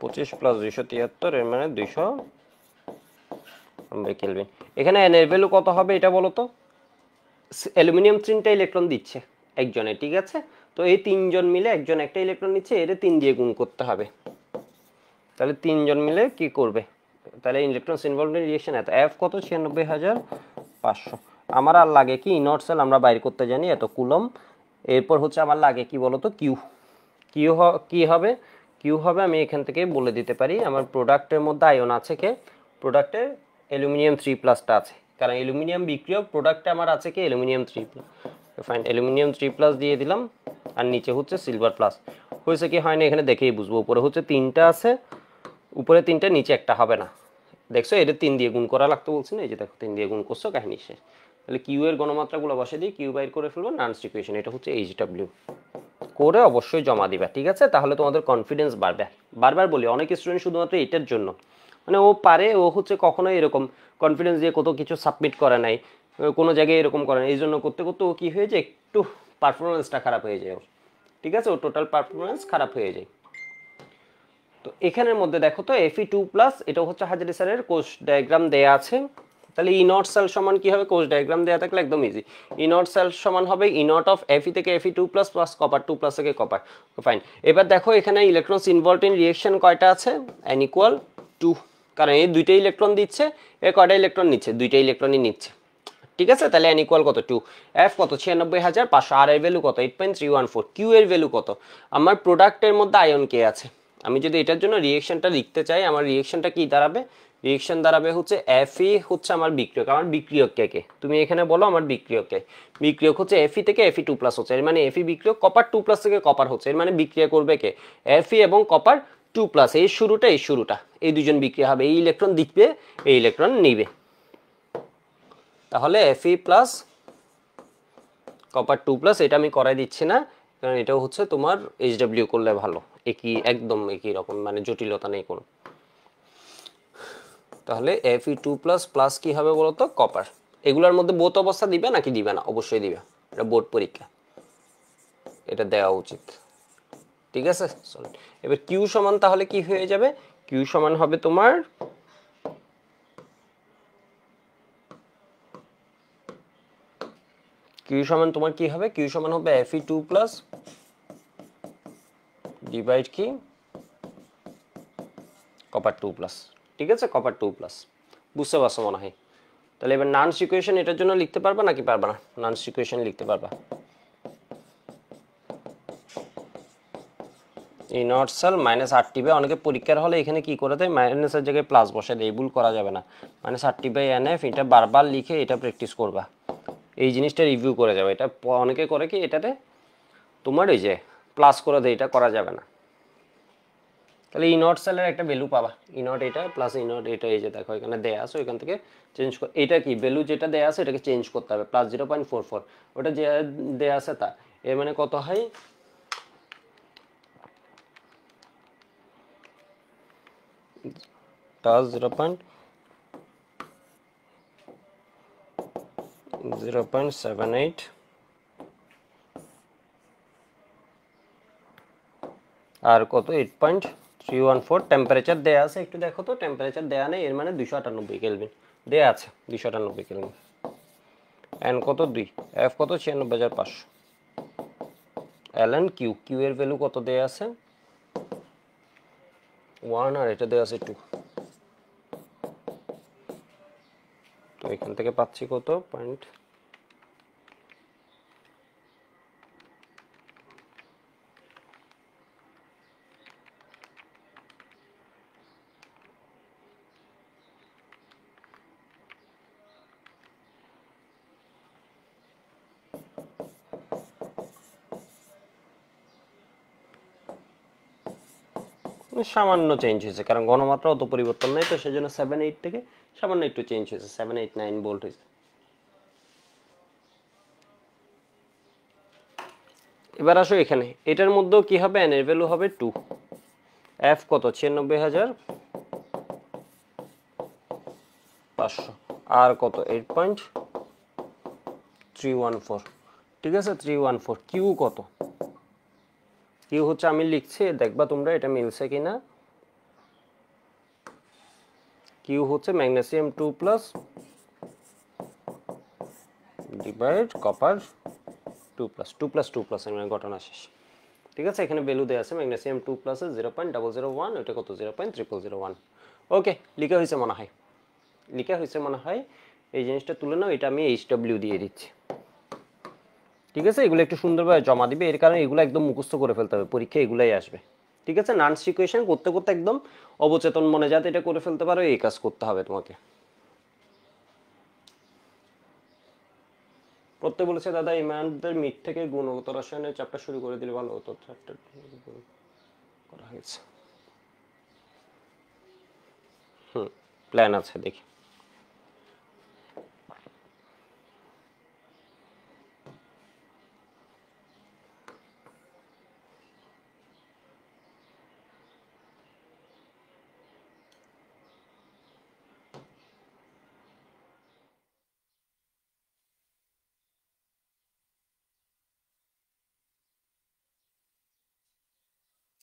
25 + 273, এর মানে 290 কেলভিন। এখানে এন এর ভ্যালু কত হবে এটা বলো তো। অ্যালুমিনিয়াম 3টা ইলেকট্রন দিচ্ছে একজনে, ঠিক আছে। তো এই 3জন মিলে একজন একটা ইলেকট্রন নিচ্ছে, এর 3 দিয়ে গুণ করতে হবে। তাহলে 3জন মিলে কি করবে, তাহলে ইলেকট্রন ইনভলভড ইন রিঅ্যাকশন এত, এফ কত 96,500। আমার আর লাগে কি ইনর্ট সেল আমরা বাইর করতে জানি এত কুলম। এরপর হচ্ছে আমার লাগে কি বলতো কিউ। কিউ কি হবে, কিউ হবে আমি এখান থেকে বলে দিতে পারি। আমার প্রোডাক্টের মধ্যে আয়ন আছে কে, প্রোডাক্টে অ্যালুমিনিয়াম 3+টা আছে, কারণ অ্যালুমিনিয়াম বিক্রিয়ক। প্রোডাক্টে আমার আছে কি অ্যালুমিনিয়াম 3+, ফাইন অ্যালুমিনিয়াম 3+ দিয়ে দিলাম। আর নিচে হচ্ছে সিলভার প্লাস। হয়েছে কি হয় না এখানে দেখেই বুঝবো। উপরে হচ্ছে 3টা আছে, উপরে 3টা নিচে একটা হবে না। দেখছো এটা 3 দিয়ে গুণ করা লাগতো বলছি না, এই যে দেখো 3 দিয়ে গুণ করছো, কাহিনী শেষ। তাহলে কিউ এর গণমাত্রাগুলো বসে দিয়ে কিউ বাইর করে ফেলবো, নান্স ইকুয়েশন। এটা হচ্ছে HW করে অবশ্যই জমা দিবা, ঠিক আছে। তাহলে তোমাদের কনফিডেন্স বাড়বে। বারবার বলি অনেক স্টুডেন্ট শুধুমাত্র এটার জন্য, মানে ও পারে, ও হচ্ছে কখনোই এরকম কনফিডেন্স দিয়ে কত কিছু সাবমিট করে নাই, কোনো জায়গায় এরকম করে না। এই জন্য করতে করতে ও কী হয়ে যায়, একটু পারফরমেন্সটা খারাপ হয়ে যায় ওর, ঠিক আছে। ও টোটাল পারফরমেন্স খারাপ হয়ে যায়। তো এখানের মধ্যে দেখো তো Fe2+, এটা হচ্ছে হাজারি স্যারের কোষ ডায়াগ্রাম দেয়া আছে। তাহলে ইনট সেল সমান কি হবে, কোষ ডায়াগ্রাম দেয়া থাকলে একদম ইজি। ইনট সেল সমান হবে ইনট অফ Fe থেকে Fe2+ প্লাস কপার 2+ থেকে কপার, ফাইন। এবার দেখো এখানে ইলেকট্রনস ইনভলভড ইন রিঅ্যাকশন কয়টা আছে, n = 2, কারণ এই দুইটা ইলেকট্রন দিচ্ছে, এ কয়টা ইলেকট্রন নিচ্ছে, দুইটা ইলেকট্রনই নিচ্ছে, ঠিক আছে। তাহলে n = কত 2, f কত 96,500, আর এর ভ্যালু কত 8.314, কিউ এর ভ্যালু কত। আমার প্রোডাক্টের মধ্যে আয়ন কে আছে, আমি যদি এটার জন্য রিঅ্যাকশনটা লিখতে চাই, আমার রিঅ্যাকশনটা কি দাঁড়াবে, রিঅ্যাকশন দাঁড়াবে হচ্ছে Fe হচ্ছে আমার বিক্রিয়ক, আমার বিক্রিয়ক কে তুমি এখানে বলো আমার বিক্রিয়ক কে। বিক্রিয়ক হচ্ছে Fe থেকে Fe2+ হচ্ছে, এর মানে Fe বিক্রিয়ক, কপার 2+ থেকে কপার হচ্ছে, এর মানে বিক্রিয়া করবে কে Fe এবং কপার 2+, এই শুরুটা এই দুজন বিক্রিয়া হবে, এই ইলেকট্রন দিবে এই ইলেকট্রন নিবে। তাহলে Fe প্লাস কপার 2+, এটা আমি করাই দিচ্ছি না, কারণ এটাও হচ্ছে তোমার HW করলে ভালো, একই একদম একই রকম, মানে জটিলতা নেই কোনো। তাহলে Fe2+ প্লাস কি হবে বলতো, কপার। এগুলোর মধ্যে বোধ অবস্থা দিবে নাকি দিবে না, অবশ্যই দিবে, এটা বোর্ড পরীক্ষা, এটা দেওয়া উচিত, ঠিক আছে। এবার কিউ সমান তাহলে কি হয়ে যাবে, কিউ সমান হবে তোমার কিউ সমান তোমার কি হবে, কিউ সমান হবে Fe2+ ডিভাইড কি কপার 2+, ঠিক আছে, কপার 2+, বুঝতে পারছো মনে হয়। তাহলে এবার নান্স ইকুয়েশন এটার জন্য লিখতে পারবা নাকি পারবা না, নান্স ইকুয়েশন লিখতে পারবা। এই নট সেল -8T/, অনেকে পরীক্ষার হলে এখানে কি করে দেয়, মাইনাসের জায়গায় প্লাস বসে দেয়, ভুল করা যাবে না। -8T/NF, এটা বারবার লিখে এটা প্র্যাকটিস করবা, এই জিনিসটা রিভিউ করে যাবে। এটা অনেকে করে কি এটাতে তোমার ওই যে প্লাস করে দেয়, এটা করা যাবে না। তাহলে ইনট সেলের একটা ভ্যালু পাবা, ইনট এটা প্লাস ইনট এটা, এই যে দেখো এখানে দেয়া আছে, ওইখান থেকে চেঞ্জ করে, এটা কি ভ্যালু যেটা দেয়া আছে এটাকে চেঞ্জ করতে হবে, +0.44, ওটা যে দেয়া আছে তা, এর মানে কত হয় +0.78 আর কত 8.314। টেম্পারেচার দেয়া আছে, একটু দেখো তো, টেম্পারেচার দেয়া নেই, এর মানে 298 কেলভিন দেয়া আছে, 298 কেলভিন। এন কত 2, এফ কত 96,500, এল এন কিউ, কিউ এর ভ্যালু কত দেয়া আছে 1, আর এটা দেয়া আছে 2, তো এখান থেকে পাচ্ছি কত পয়েন্ট। সামান্য চেঞ্জ হয়েছে, কারণ ঘনমাত্রা অত পরিবর্তন নেই, তো সেজন্য 7-8 থেকে সামান্য একটু চেঞ্জ হয়েছে, 7-8-9 ভোল্ট হয়েছে। এবার আসো এখানে, এটার মধ্যেও কি হবে, এন এর ভ্যালু হবে 2, এফ কত 96,500, আর কত 8.314, ঠিক আছে 314। কিউ কত, কিউ হচ্ছে আমি লিখছি, দেখবা তোমরা এটা মিলছে কিনা। কিউ হচ্ছে ম্যাগনেসিয়াম 2+ ডিভাইড কপার 2+, এর মানে ঘটনা শেষ। ঠিক আছে, এখানে ভ্যালু দেওয়া আছে, ম্যাগনেসিয়াম 2+ এর 0.001, ওটা কত 0.0001। ওকে, লিখা হয়েছে মনে হয়, লিখা হয়েছে মনে হয়। এই জিনিসটা তুলে নাও, এটা আমি HW দিয়ে দিচ্ছি। ঠিক আছে, এগুলো একটু সুন্দরভাবে জমা দিবে, এর কারণে এগুলো একদম মুখস্থ করে ফেলতে হবে, পরীক্ষায় এগুলাই আসবে। ঠিক আছে, নান্স ইকুয়েশন করতে করতে একদম অবচেতন মনে যাতে এটা করে ফেলতে পারো, এই কাজ করতে হবে তোমাকে। পড়তে বলেছে দাদা, ইমানদের মিড থেকে গুণগত রসায়নের চ্যাপ্টার শুরু করে দিলে ভালো হতো, চ্যাপ্টার করা হয়েছে। প্ল্যান আছে, দেখি।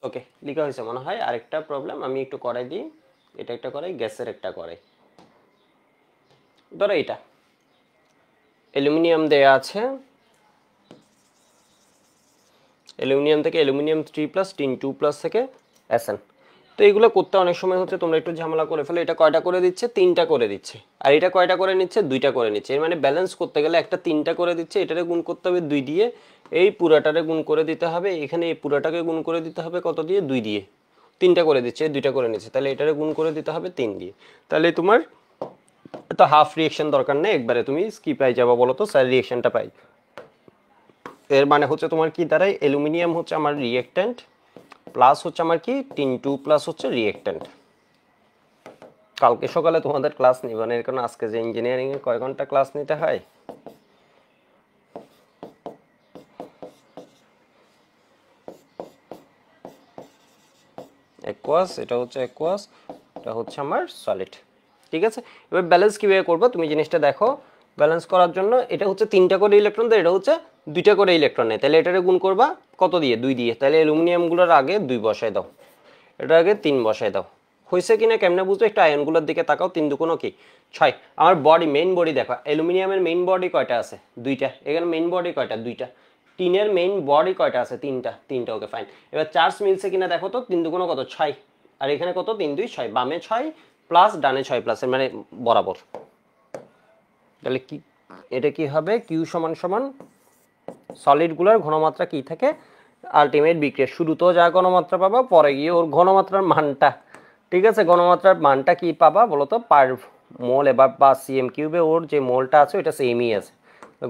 ওকে, লেখা হয়েছে মনে হয়। আরেকটা প্রবলেম আমি একটু করাই দিই, এটা একটা করাই, গ্যাসের একটা করাই। ধরো এটা অ্যালুমিনিয়াম দেয়া আছে, অ্যালুমিনিয়াম থেকে অ্যালুমিনিয়াম 3+, টিন 2+ থেকে এসএন। তো এগুলো করতে অনেক সময় হচ্ছে তোমরা একটু ঝামেলা করে ফেলে। এটা কয়টা করে দিচ্ছে, 3টা করে দিচ্ছে, আর এটা কয়টা করে নিচ্ছে, 2টা করে নিচ্ছে। এর মানে ব্যালেন্স করতে গেলে একটা 3টা করে দিচ্ছে, এটারে গুণ করতে হবে 2 দিয়ে, এই পুরাটারে গুণ করে দিতে হবে, এখানে এই পুরাটাকে গুণ করে দিতে হবে কত দিয়ে, 2 দিয়ে। 3টা করে দিচ্ছে, 2টা করে নিচ্ছে, তাহলে এটারে গুণ করে দিতে হবে 3 দিয়ে। তাহলে তোমার তো হাফ রিয়েকশন দরকার নেই, একবারে তুমি কি পাই যাবা বলো তো, স্যার রিয়েকশনটা পাই। এর মানে হচ্ছে তোমার কি দাঁড়ায়, অ্যালুমিনিয়াম হচ্ছে আমার রিয়েক্ট্যান্ট, প্লাস হচ্ছে আমার কি টিন 2+ হচ্ছে রিয়েক্ট্যান্ট। কালকে সকালে তোমাদের ক্লাস নিবা না, এর কারণে আজকে যে ইঞ্জিনিয়ারিং এ কয় ঘন্টা ক্লাস নিতে হয়। অ্যাকুয়াস, এটা হচ্ছে অ্যাকুয়াস, এটা হচ্ছে আমার সলিড। ঠিক আছে, এবার ব্যালেন্স কিভাবে করবো তুমি জিনিসটা দেখো। ব্যালেন্স করার জন্য এটা হচ্ছে 3টা করে ইলেকট্রন দেয়, এটা হচ্ছে 2টা করে ইলেকট্রন নেয়, তাহলে এটারে গুণ করবা কত দিয়ে, 2 দিয়ে। তাহলে অ্যালুমিনিয়ামগুলোর আগে 2 বসায় দাও, এটার আগে 3 বসায় দাও। হয়েছে কিনা কেমনে বুঝবো, একটু আয়নগুলোর দিকে তাকাও, 3 দুগুণ কি 6। আমার বডি, মেইন বডি দেখো, অ্যালুমিনিয়ামের মেইন বডি কয়টা আছে, 2টা। এখানে মেইন বডি কয়টা, 2টা। টিনের মেইন বডি কয়টা আছে, 3টা, 3টা। Okay fine. এবার চার্জ মিলছে কিনা দেখো তো, 3 দুগুণ কত, 6, আর এখানে কত, 3 2 6, বামে 6 প্লাস ডানে 6 প্লাস, মানে বরাবর। তাহলে কি এটা কি হবে, কিউ সমান সমান সলিডগুলোর ঘনমাত্রা কি থাকে, আলটিমেট বিক্রিয়া শুরুতেও যা ঘনমাত্রা পাবা, পরে গিয়ে ওর ঘনমাত্রার মানটা, ঠিক আছে, ঘনমাত্রার মানটা কি পাবা বলতো, পার মোল এবার বা সিএম কিউবে ওর যে মোলটা আছে ওটা সেমই আছে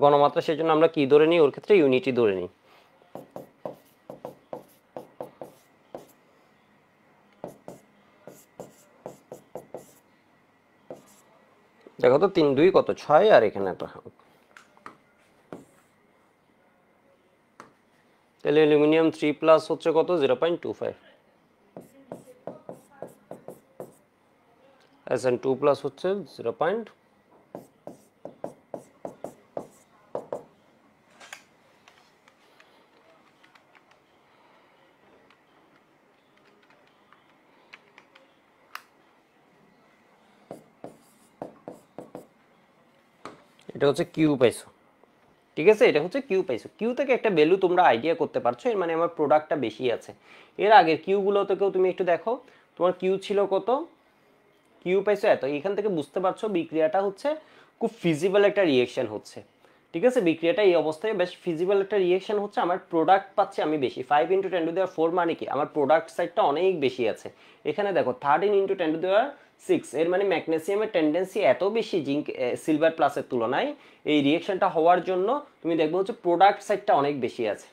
ঘনমাত্রা, সেজন্য আমরা কি ধরে নিই, ওর ক্ষেত্রে ইউনিটি ধরে নিই। দেখো তো 3 2 কত, 6, আর এখানে তো, তাহলে অ্যালুমিনিয়াম 3+ হচ্ছে কত, 0.25, এসএন 2+ হচ্ছে 0. এটা হচ্ছে কিউ পাইছো, ঠিক আছে, এটা হচ্ছে কিউ পাইছো। কিউ থেকে একটা ভ্যালু তোমরা আইডিয়া করতে পারছো, এর মানে আমার প্রোডাক্টটা বেশি আছে। এর আগের কিউগুলো থেকেও তুমি একটু দেখো, তোমার কিউ ছিল কত, কিউ পাইছো এত, এখান থেকে বুঝতে পারছো বিক্রিয়াটা হচ্ছে খুব ফিজিবল একটা রিয়েকশন হচ্ছে। ঠিক আছে, বিক্রিয়াটা এই অবস্থায় বেশ ফিজিবল একটা রিয়েকশন হচ্ছে, আমার প্রোডাক্ট পাচ্ছি আমি বেশি। 5 × 10⁴ মানে কি, আমার প্রোডাক্ট সাইডটা অনেক বেশি আছে। এখানে দেখো 13 × 10⁶, এর মানে ম্যাগনেসিয়ামের টেন্ডেন্সি এত বেশি জিঙ্ক সিলভার প্লাসের তুলনায়, এই রিয়েকশনটা হওয়ার জন্য তুমি দেখবে হচ্ছে প্রোডাক্ট সাইডটা অনেক বেশি আছে।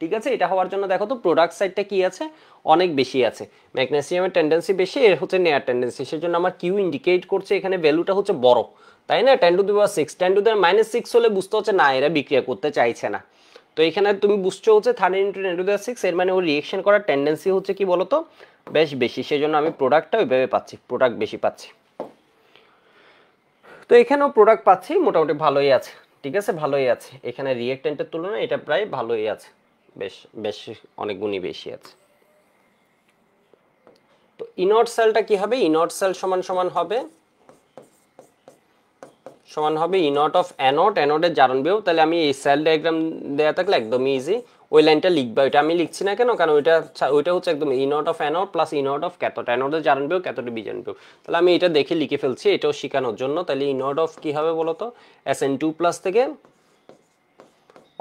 ঠিক আছে, এটা হওয়ার জন্য দেখো তো প্রোডাক্ট সাইডটা কি আছে, অনেক বেশি আছে। ম্যাগনেসিয়ামের টেন্ডেন্সি বেশি, এর হচ্ছে নেয়ার টেন্ডেন্সি, সেজন্য আমার কিউ ইন্ডিকেট করছে এখানে ভ্যালুটা হচ্ছে বড়, তাই না? 10⁻6, 10⁻6 হলে বুঝতে হচ্ছে না এরা বিক্রিয়া করতে চাইছে না। তো এখানে তুমি বুঝছো হচ্ছে 13 × 10⁻6, এর মানে ওর রিয়েকশন করার টেন্ডেন্সি হচ্ছে কি বলতো, বেশ বেশি, সেজন্য আমি প্রোডাক্টটা ওইভাবে পাচ্ছি, প্রোডাক্ট বেশি পাচ্ছি। তো এখানেও প্রোডাক্ট পাচ্ছি মোটামুটি ভালোই আছে, ঠিক আছে, ভালোই আছে। এখানে রিয়েক্টেন্টের তুলনায় এটা প্রায় ভালোই আছে, বেশ বেশ অনেক গুণই বেশি আছে। তো ইনর্ট সেলটা কি হবে, ইনর্ট সেল সমান সমান হবে ইনর্ট অফ অ্যানোড, অ্যানোডের জারণ বিভব। তাহলে আমি এই সেল ডায়াগ্রাম দেয়া থাকলে একদমই ইজি, ওই লাইনটা লিখবা, ওইটা আমি লিখছি না কেন, কারণ ওইটা হচ্ছে একদম E nought of anode plus E nought of cathode, অ্যানোডের জারণ বিভব, ক্যাথোডের বিজারণ বিভব। তাহলে আমি এটা দেখে লিখে ফেলছি, এটাও শেখানোর জন্য। তাহলে ইনর্ট অফ কি হবে বলতো, Sn2+ থেকে,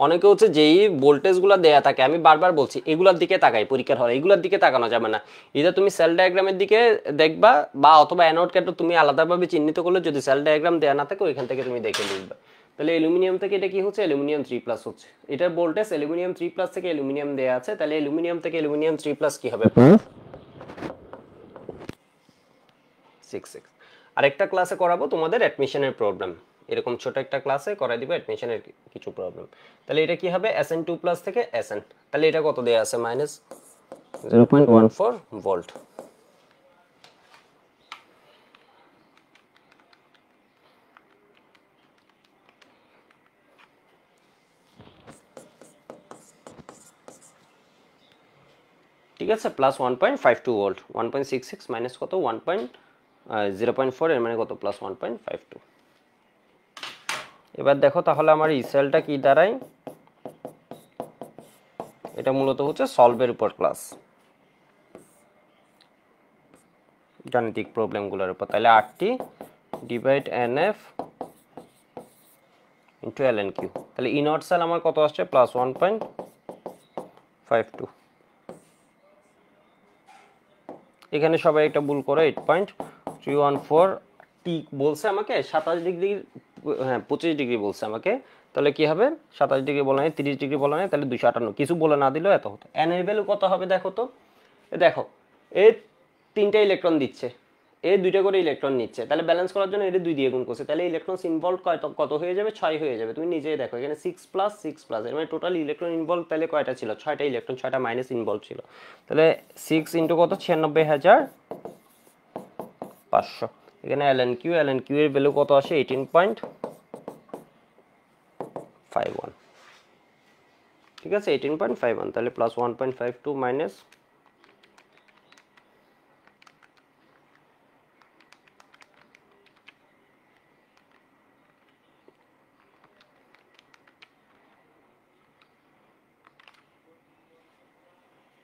অনেকে হচ্ছে যেই ভোল্টেজগুলো দেয়া থাকে, আমি বারবার বলছি এগুলোর দিকে তাকাই পরীক্ষার হলে, এগুলোর দিকে তাকানো যাবে না। এটা তুমি সেল ডায়াগ্রামের দিকে দেখবা, বা অথবা অ্যানোড ক্যাথোড তুমি আলাদাভাবে চিহ্নিত করলে, যদি সেল ডায়াগ্রাম দেয়া না থাকে ওইখান থেকে তুমি দেখে লিখবা। তাহলে অ্যালুমিনিয়াম থেকে এটা কি হচ্ছে, অ্যালুমিনিয়াম 3+ হচ্ছে, এটার ভোল্টেজ অ্যালুমিনিয়াম 3+ থেকে অ্যালুমিনিয়াম দেয়া আছে, তাহলে অ্যালুমিনিয়াম থেকে অ্যালুমিনিয়াম 3+ কি হবে, 6. আরেকটা ক্লাসে করাবো তোমাদের অ্যাডমিশনের প্রবলেম, এরকম ছোট একটা ক্লাসে করাই দিব অ্যাডমিশনের কিছু প্রবলেম। তাহলে এটা কি হবে, Sn2+ থেকে Sn, তাহলে এটা কত দেয়া আছে, -0.14 ভোল্ট। ঠিক আছে, প্লাস 1.52 ভোল্ট, 1.66 মাইনাস কত 0.4, এর মানে কত, প্লাস 1.52। এবার দেখো তাহলে আমার এই সেলটা কি দাঁড়ায়, এটা মূলত হচ্ছে সলভের উপর ক্লাস, গাণিতিক প্রবলেমগুলোর উপর। তাহলে RT divide NF into ln/Q। তাহলে ইনর্ট সেল আমার কত আসছে, প্লাস 1.52। এখানে সবাই একটা ভুল করে, 8.314 টি বলছে আমাকে, 27 ডিগ্রি, হ্যাঁ 25 ডিগ্রি বলছে আমাকে। তাহলে কি হবে, 27 ডিগ্রি বলা নেই, 30 ডিগ্রি বলা নেই, তাহলে 258, কিছু বলে না দিলেও এত হতো। এন এর ভ্যালু কত হবে দেখো তো, দেখো এ 3টা ইলেকট্রন দিচ্ছে, এ 2টা করে ইলেকট্রন নিচ্ছে, তাহলে ব্যালেন্স করার জন্য এর 2 দিয়ে গুণ করছে, তাহলে ইলেকট্রন ইনভলভ কত হয়ে যাবে, 6 হয়ে যাবে। তুমি নিজেই দেখো এখানে 6+6+, এর মানে টোটাল ইলেকট্রন ইনভলভ তাহলে কয়টা ছিল, 6টা ইলেকট্রন, 6টা মাইনাস ইনভলভ ছিল। তাহলে 6 ইন্টু কত, 96,500। এখানে ln/Q এর ভ্যালু কত আসে, 18.51। ঠিক আছে, 18.51, তাহলে প্লাস 1.52 মাইনাস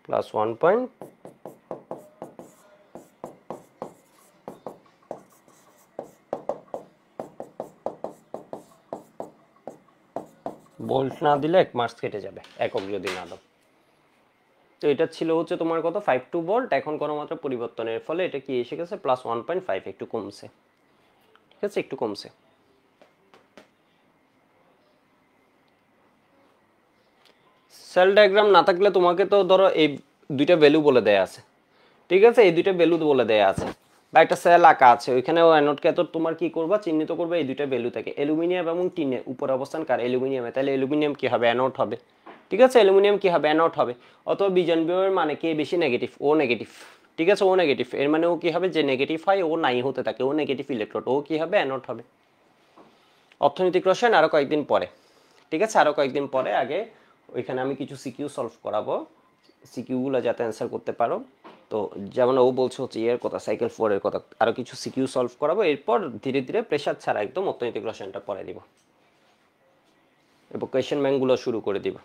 প্লাস 1. ভোল্ট না দিলে 1 মার্কস কেটে যাবে, একক যদি না দাও। তো এটা ছিল হচ্ছে তোমার কত, 52 ভোল্ট। এখন কোনো মাত্র পরিবর্তনের ফলে এটা কি এসে গেছে, প্লাস 1.5, একটু কমছে। ঠিক আছে, একটু কমছে। সেল ডায়াগ্রাম না থাকলে তোমাকে তো ধরো এই দুইটা ভ্যালু বলে দেয়া আছে, ঠিক আছে, এই দুইটা ভ্যালু বলে দেয়া আছে, বা একটা সেল আঁকা আছে, ওইখানে অ্যানোড ক্যাথোড তোমার কি করবা, চিহ্নিত করবে এই দুইটা ভ্যালু থেকে। অ্যালুমিনিয়াম এবং টিনের উপর অবস্থান কার, অ্যালুমিনিয়ামে, তাহলে অ্যালুমিনিয়াম কি হবে, অ্যানোড হবে। ঠিক আছে, অ্যালুমিনিয়াম কি হবে, অ্যানোড হবে। অথবা বিজন বিভবের মানে কে বেশি, নেগেটিভ, ও নেগেটিভ। ঠিক আছে, ও নেগেটিভ, এর মানে ও কি হবে, যে নেগেটিভ হয় ও নাই হতে থাকে, ও নেগেটিভ ইলেকট্রোড, ও কি হবে, অ্যানোড হবে। অর্থনৈতিক রসায়ন আরো কয়েকদিন পরে, ঠিক আছে, আরো কয়েকদিন পরে। আগে ওইখানে আমি কিছু সিকিউ সলভ করাবো, সিকিউগুলো যাতে অ্যান্সার করতে পারো। তো যেমন ও বলছে হচ্ছে এর কথা, সাইকেল 4 এর কথা, আরো কিছু সিকিউ সলভ করাবো, এরপর ধীরে ধীরে প্রেশার ছাড়া একদম অর্থনৈতিক রসায়নটা পড়াই দিব, এরপর কোয়েশ্চেন ব্যাংকগুলো শুরু করে দিব।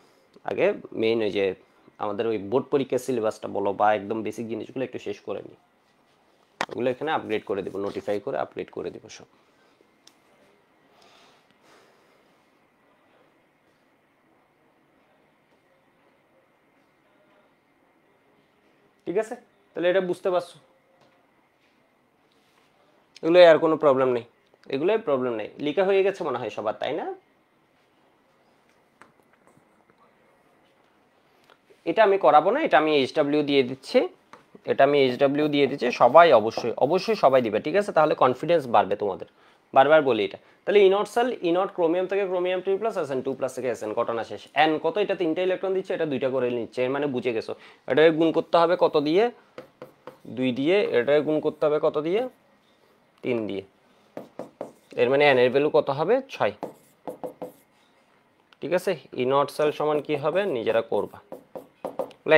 আগে মেইন ওই যে আমাদের ওই বোর্ড পরীক্ষার সিলেবাসটা বলো, বা একদম বেসিক জিনিসগুলো একটু শেষ করে নিই, ওগুলো এখানে আপগ্রেড করে দিব, নোটিফাই করে আপগ্রেড করে দিব সব। ঠিক আছে, তাহলে এটা বুঝতে পারছো, এগুলো আর কোনো প্রবলেম নেই, এগুলোই প্রবলেম নেই, লেখা হয়ে গেছে মনে হয় সবার, তাই না? এটা আমি করাবো না, এটা আমি HW দিয়ে দিচ্ছি, এটা আমি HW দিয়ে দিচ্ছি। সবাই অবশ্যই সবাই দিবে, ঠিক আছে? তাহলে কনফিডেন্স বাড়বে তোমাদের। বারবার বলি এটা। তাহলে ইনট সেল, ইনট ক্রোমিয়াম থেকে ক্রোমিয়াম 2 প্লাস, SN 2 প্লাস থেকে SN, ঘটনা শেষ। n কত? এটা 3টা ইলেকট্রন দিচ্ছে, এটা 2টা করে নিচ্ছে, এর মানে বুঝে গেছো। এটাকে গুণ করতে হবে কত দিয়ে? 2 দিয়ে। এটাকে গুণ করতে হবে কত দিয়ে? 3 দিয়ে। এর মানে n এর ভ্যালু কত হবে? 6। ঠিক আছে? ইনট সেল সমান কি হবে নিজেরা করবা,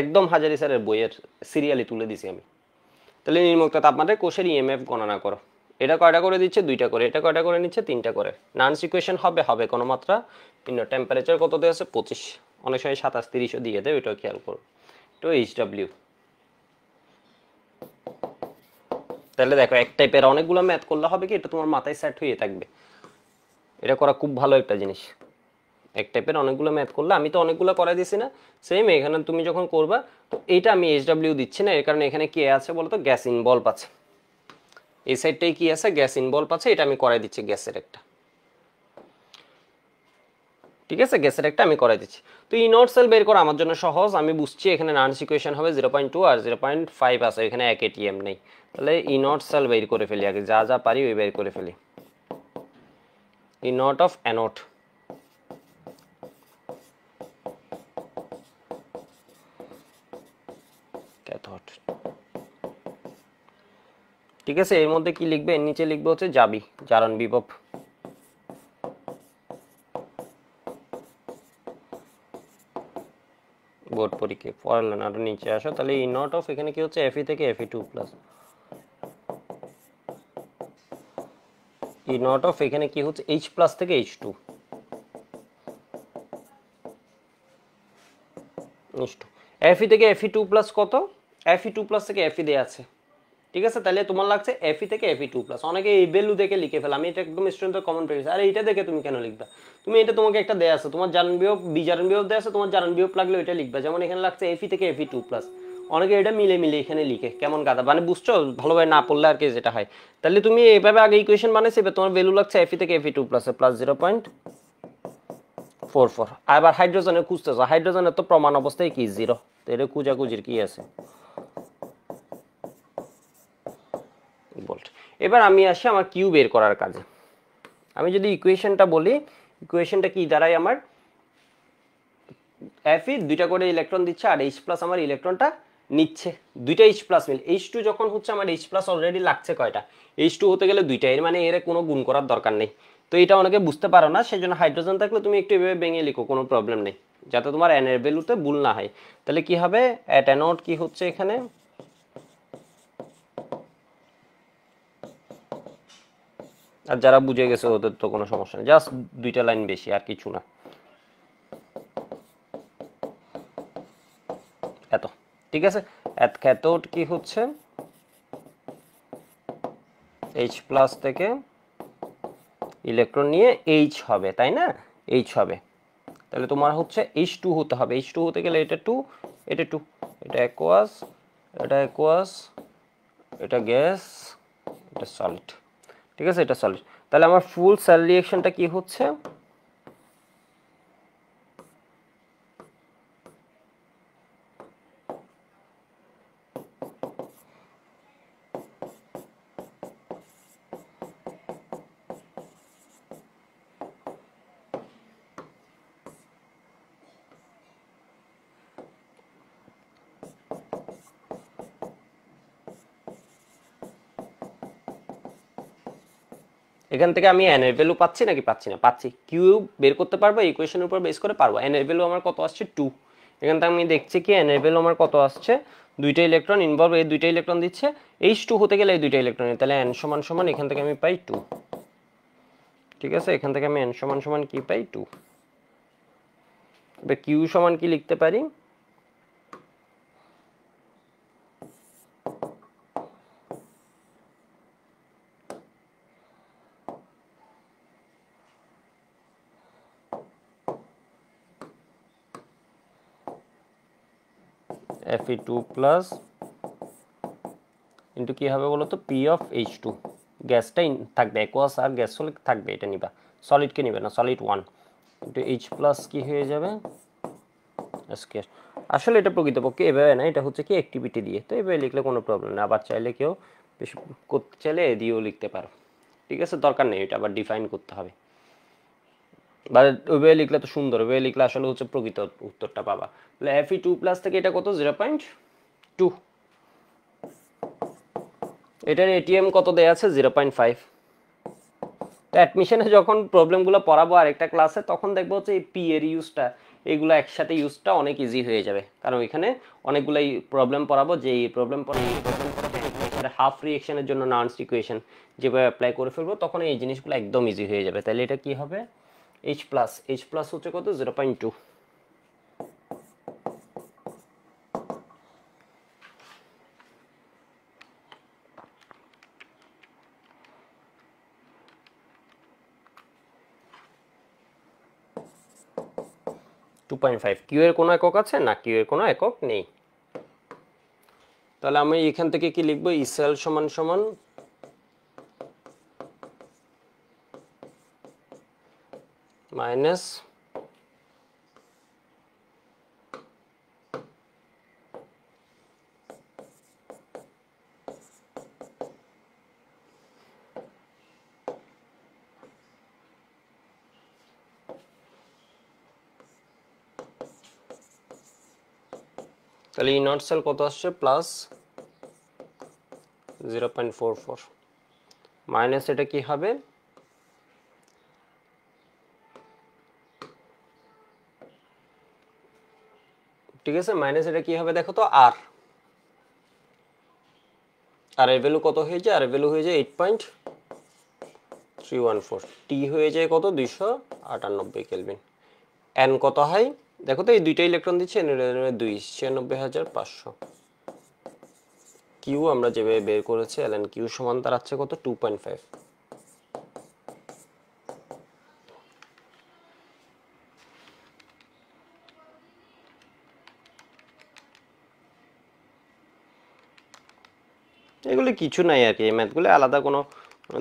একদম হাজারি স্যারের বইয়ের সিরিয়ালি তুলে দিছি আমি। তাহলে নির্মুক্ত তাপমাত্রায় কোষের ইএমএফ গণনা করো। এটা কয়টা করে দিচ্ছে? 2টা করে। এটা কয়টা করে নিচ্ছে? 3টা করে। নান্স ইকুয়েশন হবে কোনো মাত্রা ভিন্ন। টেম্পারেচার কত দেওয়া আছে? 25, অনেক সময় 27 30ও দিয়ে দেয়, ওইটাও খেয়াল করো। তো HW। তাহলে দেখো এক টাইপের অনেকগুলো ম্যাথ করলে হবে কি, এটা তোমার মাথায় সেট হয়ে থাকবে। এটা করা খুব ভালো একটা জিনিস। এক টাইপের অনেকগুলো ম্যাথ করলে, আমি তো অনেকগুলো করাই দিছি না, সেম এখানে তুমি যখন করবা। তো এইটা আমি HW দিচ্ছি না, এর কারণে এখানে কি আছে বলো তো? গ্যাস ইনভলভ আছে। এই সাইডটাই কি আছে? গ্যাস ইনভলভ আছে। এটা আমি করাই দিচ্ছি গ্যাসের একটা, ঠিক আছে? গ্যাসের একটা আমি করাই দিচ্ছি। তো ইনট সেল বের করা আমার জন্য সহজ, আমি বুঝছি। এখানে নান্স ইকুয়েশন হবে 0.2 আর 0.5 আছে, এখানে 1 ATM নেই। তাহলে ইনট সেল বের করে ফেলি আগে, যা যা পারি ওই বের করে ফেলি। ইনট অফ অ্যানোড, ক্যাথোড, ঠিক আছে? এর মধ্যে কি লিখবে? এর নিচে লিখবে হচ্ছে জাবি, জারণ বিভব। বোর্ড পরীক্ষা পড়ালে না, আরো নিচে আসো। তাহলে ই নট অফ এখানে কি হচ্ছে? Fe থেকে Fe2 plus. E not of এখানে কি হচ্ছে? H প্লাস থেকে H2। Fe থেকে Fe2 প্লাস কত? Fe2 প্লাস থেকে Fe দেয়া আছে, ঠিক আছে? তাহলে তোমার লাগছে Fe থেকে Fe2 প্লাস। অনেকে এই ভ্যালু দেখে লিখে ফেলে, আমি এটা একদম স্টুডেন্টদের কমন পেয়েছি। আরে এটা দেখে তুমি কেন লিখবা? তুমি এটা তোমাকে একটা দেয়া আছে, তোমার জারণ বিয়োগ বিজারণ বিয়োগ দেয়া আছে, তোমার জারণ বিয়োগ লাগলে ওইটা লিখবা। যেমন এখানে লাগছে Fe থেকে Fe2 প্লাস, অনেকে এটা মিলে এখানে লিখে, কেমন গাদা মানে, বুঝছো? ভালোভাবে না পড়লে আর কি যেটা হয়। তাহলে তুমি এইভাবে আগে ইকুয়েশন বানাইছে, এবার তোমার ভ্যালু লাগছে Fe থেকে Fe2 প্লাস প্লাস 0.44। আবার হাইড্রোজেনের খুঁজতেছো, হাইড্রোজেনের তো প্রমাণ অবস্থায় কি 0, তো এটা খুঁজাখুঁজির কি আছে? ভোল্ট। এবার আমি আসি আমার কিউ বের করার কাজে। আমি যদি ইকুয়েশনটা বলি, ইকুয়েশনটা কি দাঁড়ায় আমার? Fe 2টা করে ইলেকট্রন দিচ্ছে আর H প্লাস আমার ইলেকট্রনটা নিচ্ছে, 2টা H প্লাস মিল। H2 যখন হচ্ছে আমার H প্লাস অলরেডি লাগছে কয়টা? H2 হতে গেলে 2টা, এর মানে এর কোনো গুণ করার দরকার নেই। তো এটা অনেকে বুঝতে পারো না, সেই জন্য হাইড্রোজেন থাকলে তুমি একটু এভাবে ভেঙে লিখো, কোনো প্রবলেম নেই, যাতে তোমার n এর ভ্যালুতে ভুল না হয়। তাহলে কি হবে? অ্যাট অ্যানোড কি হচ্ছে এখানে? আর যারা বুঝে গেছে ওদের তো কোনো সমস্যা নেই, জাস্ট 2টা লাইন বেশি, আর কিছু না। এত, ঠিক আছে? অ্যাট ক্যাথোড কি হচ্ছে? H প্লাস থেকে ইলেকট্রন নিয়ে H হবে, তাই না? H হবে। তাহলে তোমার হচ্ছে H2 হতে হবে। H2 হতে গেলে এটা 2, এটা 2, এটা অ্যাকোয়াস, এটা অ্যাকোয়াস, এটা গ্যাস, এটা সলিড, ঠিক আছে? এটা সলিড। তাহলে আমার ফুল সেল রিঅ্যাকশনটা কি হচ্ছে? এখান থেকে আমি n এর ভ্যালু পাচ্ছি নাকি পাচ্ছি না? পাচ্ছি। কিউব বের করতে পারবো, ইকুয়েশনের উপর বেস করে পারবো। n এর ভ্যালু আমার কত আসছে? 2। এখান থেকে আমি দেখছি কি n এর ভ্যালু আমার কত আসছে? 2টা ইলেকট্রন ইনভলভ, এই 2টা ইলেকট্রন দিচ্ছে। H2 হতে গেলে এই 2টা ইলেকট্রন, তাহলে n সমান সমান এখান থেকে আমি পাই 2, ঠিক আছে? এখান থেকে আমি n সমান সমান কি পাই? 2। এবার কিউ সমান কি লিখতে পারি? Fe2 প্লাস ইন্টু কি হবে বলো তো? P of H2। গ্যাসটাই থাকবে, অ্যাকোয়াস আর গ্যাস হলে থাকবে, এটা নিবা। সলিডকে নিবে না, সলিড 1 ইন্টু H প্লাস কি হয়ে যাবে? স্কয়ার। আসলে এটা প্রকৃতপক্ষে এভাবে না, এটা হচ্ছে কি অ্যাক্টিভিটি দিয়ে, তো এভাবে লিখলে কোনো প্রবলেম না। আবার চাইলে কেউ বেশ করতে চাইলে এ দিয়েও লিখতে পারো, ঠিক আছে, দরকার নেই এটা আবার ডিফাইন করতে হবে। বা ওইভাবে লিখলে তো সুন্দর, ওইভাবে লিখলে আসলে হচ্ছে প্রকৃত উত্তরটা পাবা। তাহলে এফই 2+ থেকে এটা কত 0.2, এটার এটিএম কত দেয়া আছে 0.5। তো অ্যাডমিশনে যখন প্রবলেমগুলো পড়াবো আরেকটা ক্লাসে, তখন দেখবো হচ্ছে এই পি এর ইউজটা, এইগুলো একসাথে ইউজটা অনেক ইজি হয়ে যাবে, কারণ ওইখানে অনেকগুলাই প্রবলেম পড়াবো, যে এই প্রবলেম পড়াবো হাফ রিয়েকশনের জন্য নার্নস ইকুয়েশন যেভাবে অ্যাপ্লাই করে ফেলবো, তখন এই জিনিসগুলো একদম ইজি হয়ে যাবে। তাহলে এটা কি হবে, এইচ প্লাস হচ্ছে কত 0.2। 2.5। কিউ এর কোনো একক আছে না, কিউ এর কোনো একক নেই। তাহলে আমি এখান থেকে কি লিখবো, ইসেল সমান সমান মাইনাস তাহলে ই নট সেল কত আসছে প্লাস 0.44 মাইনাস এটা কি হবে ঠিক আছে, মাইনাস এটা কি হবে দেখো তো, আর এর ভ্যালু কত হয়ে যায়, আর এর ভ্যালু হয়ে যায় 8.314, টি হয়ে যায় কত 298 কেলভিন, এন কত হয় দেখো তো, এই দুইটা ইলেকট্রন দিচ্ছে, এন এর 96,500, কিউ আমরা যেভাবে বের করেছি এলএন কিউ সমান দাঁড়াচ্ছে কত 2.5। এগুলো কিছু নাই আর কি, এই ম্যাথগুলো আলাদা কোনো,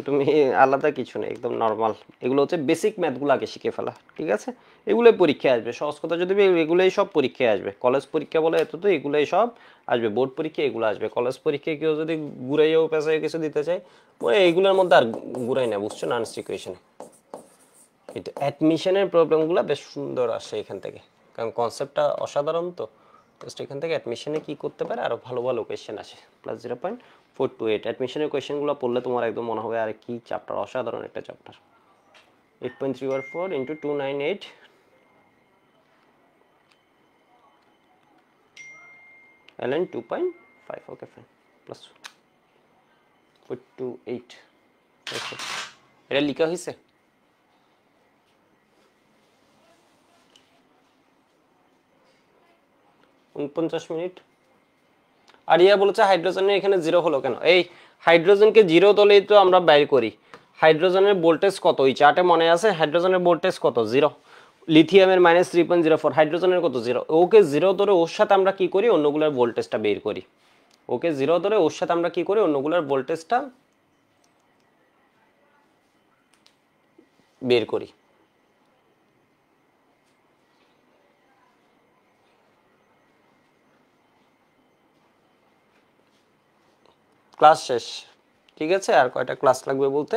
তুমি আলাদা কিছু নেই, একদম নর্মাল। এগুলো হচ্ছে বেসিক ম্যাথগুলো আগে শিখে ফেলা, ঠিক আছে, এগুলোই পরীক্ষায় আসবে। সহজ কথা যদি এগুলোই সব পরীক্ষায় আসবে, কলেজ পরীক্ষা বলে এত তো এগুলোই সব আসবে, বোর্ড পরীক্ষা এগুলো আসবে। কলেজ পরীক্ষায় কেউ যদি ঘুরাইয়াও পেঁচাইও কিছু দিতে চায়, ওই এইগুলোর মধ্যে আর ঘুরাই না, বুঝছো, নার্স ইকুয়েশনে। কিন্তু অ্যাডমিশনের প্রবলেমগুলো বেশ সুন্দর আসে এখান থেকে, কারণ কনসেপ্টটা অসাধারণ। তো জাস্ট এখান থেকে অ্যাডমিশনে কি করতে পারে, আরো ভালো ভালো কোয়েশ্চেন আসে। প্লাস 0.428 অ্যাডমিশনের কোয়েশ্চেনগুলো পড়লে তোমার একদম মনে হবে আর কি চ্যাপ্টার, অসাধারণ একটা chapter. 8.314 into 298 ln 2.5, okay fine, plus 428। এটা লিখা হয়েছে। 49 মিনিট। আর ইয়া বলেছে হাইড্রোজেনের এখানে জিরো হলো কেন, এই হাইড্রোজেনকে জিরো তোলেই তো আমরা বাইর করি। হাইড্রোজেনের ভোল্টেজ কত, ওই চার্টে মনে আছে হাইড্রোজেনের ভোল্টেজ কত, জিরো। লিথিয়ামের -3.04, হাইড্রোজেনের কত, জিরো। ওকে জিরো ধরে ওর সাথে আমরা কি করি, অন্যগুলোর ভোল্টেজটা বের করি। ওকে জিরো ধরে ওর সাথে আমরা কি করি, অন্যগুলোর ভোল্টেজটা বের করি। ক্লাস শেষ, ঠিক আছে, আর কয়টা ক্লাস লাগবে বলতে,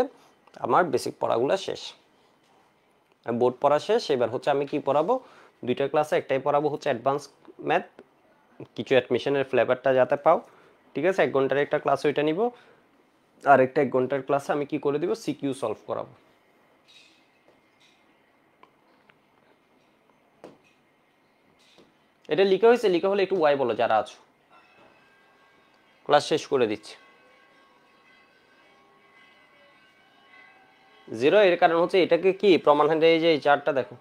আমার বেসিক পড়াগুলো শেষ, বোর্ড পড়া শেষ। এবার হচ্ছে আমি কি পড়াবো, দুইটা ক্লাসে একটাই পড়াবো হচ্ছে অ্যাডভান্স ম্যাথ, কিছু অ্যাডমিশনের ফ্লেভারটা যাতে পাও, ঠিক আছে। 1 ঘন্টার একটা ক্লাস ওইটা নিব, আর একটা 1 ঘন্টার ক্লাসে আমি কি করে দিব, সিকিউ সলভ করাবো। এটা লিখা হয়েছে, লিখা হলে একটু ওয়াই বলো যারা আছো, ক্লাস শেষ করে দিচ্ছি। জিরো এর কারণ হচ্ছে এটাকে কি প্রমাণ হয়, এই যে এই চার্টটা দেখো,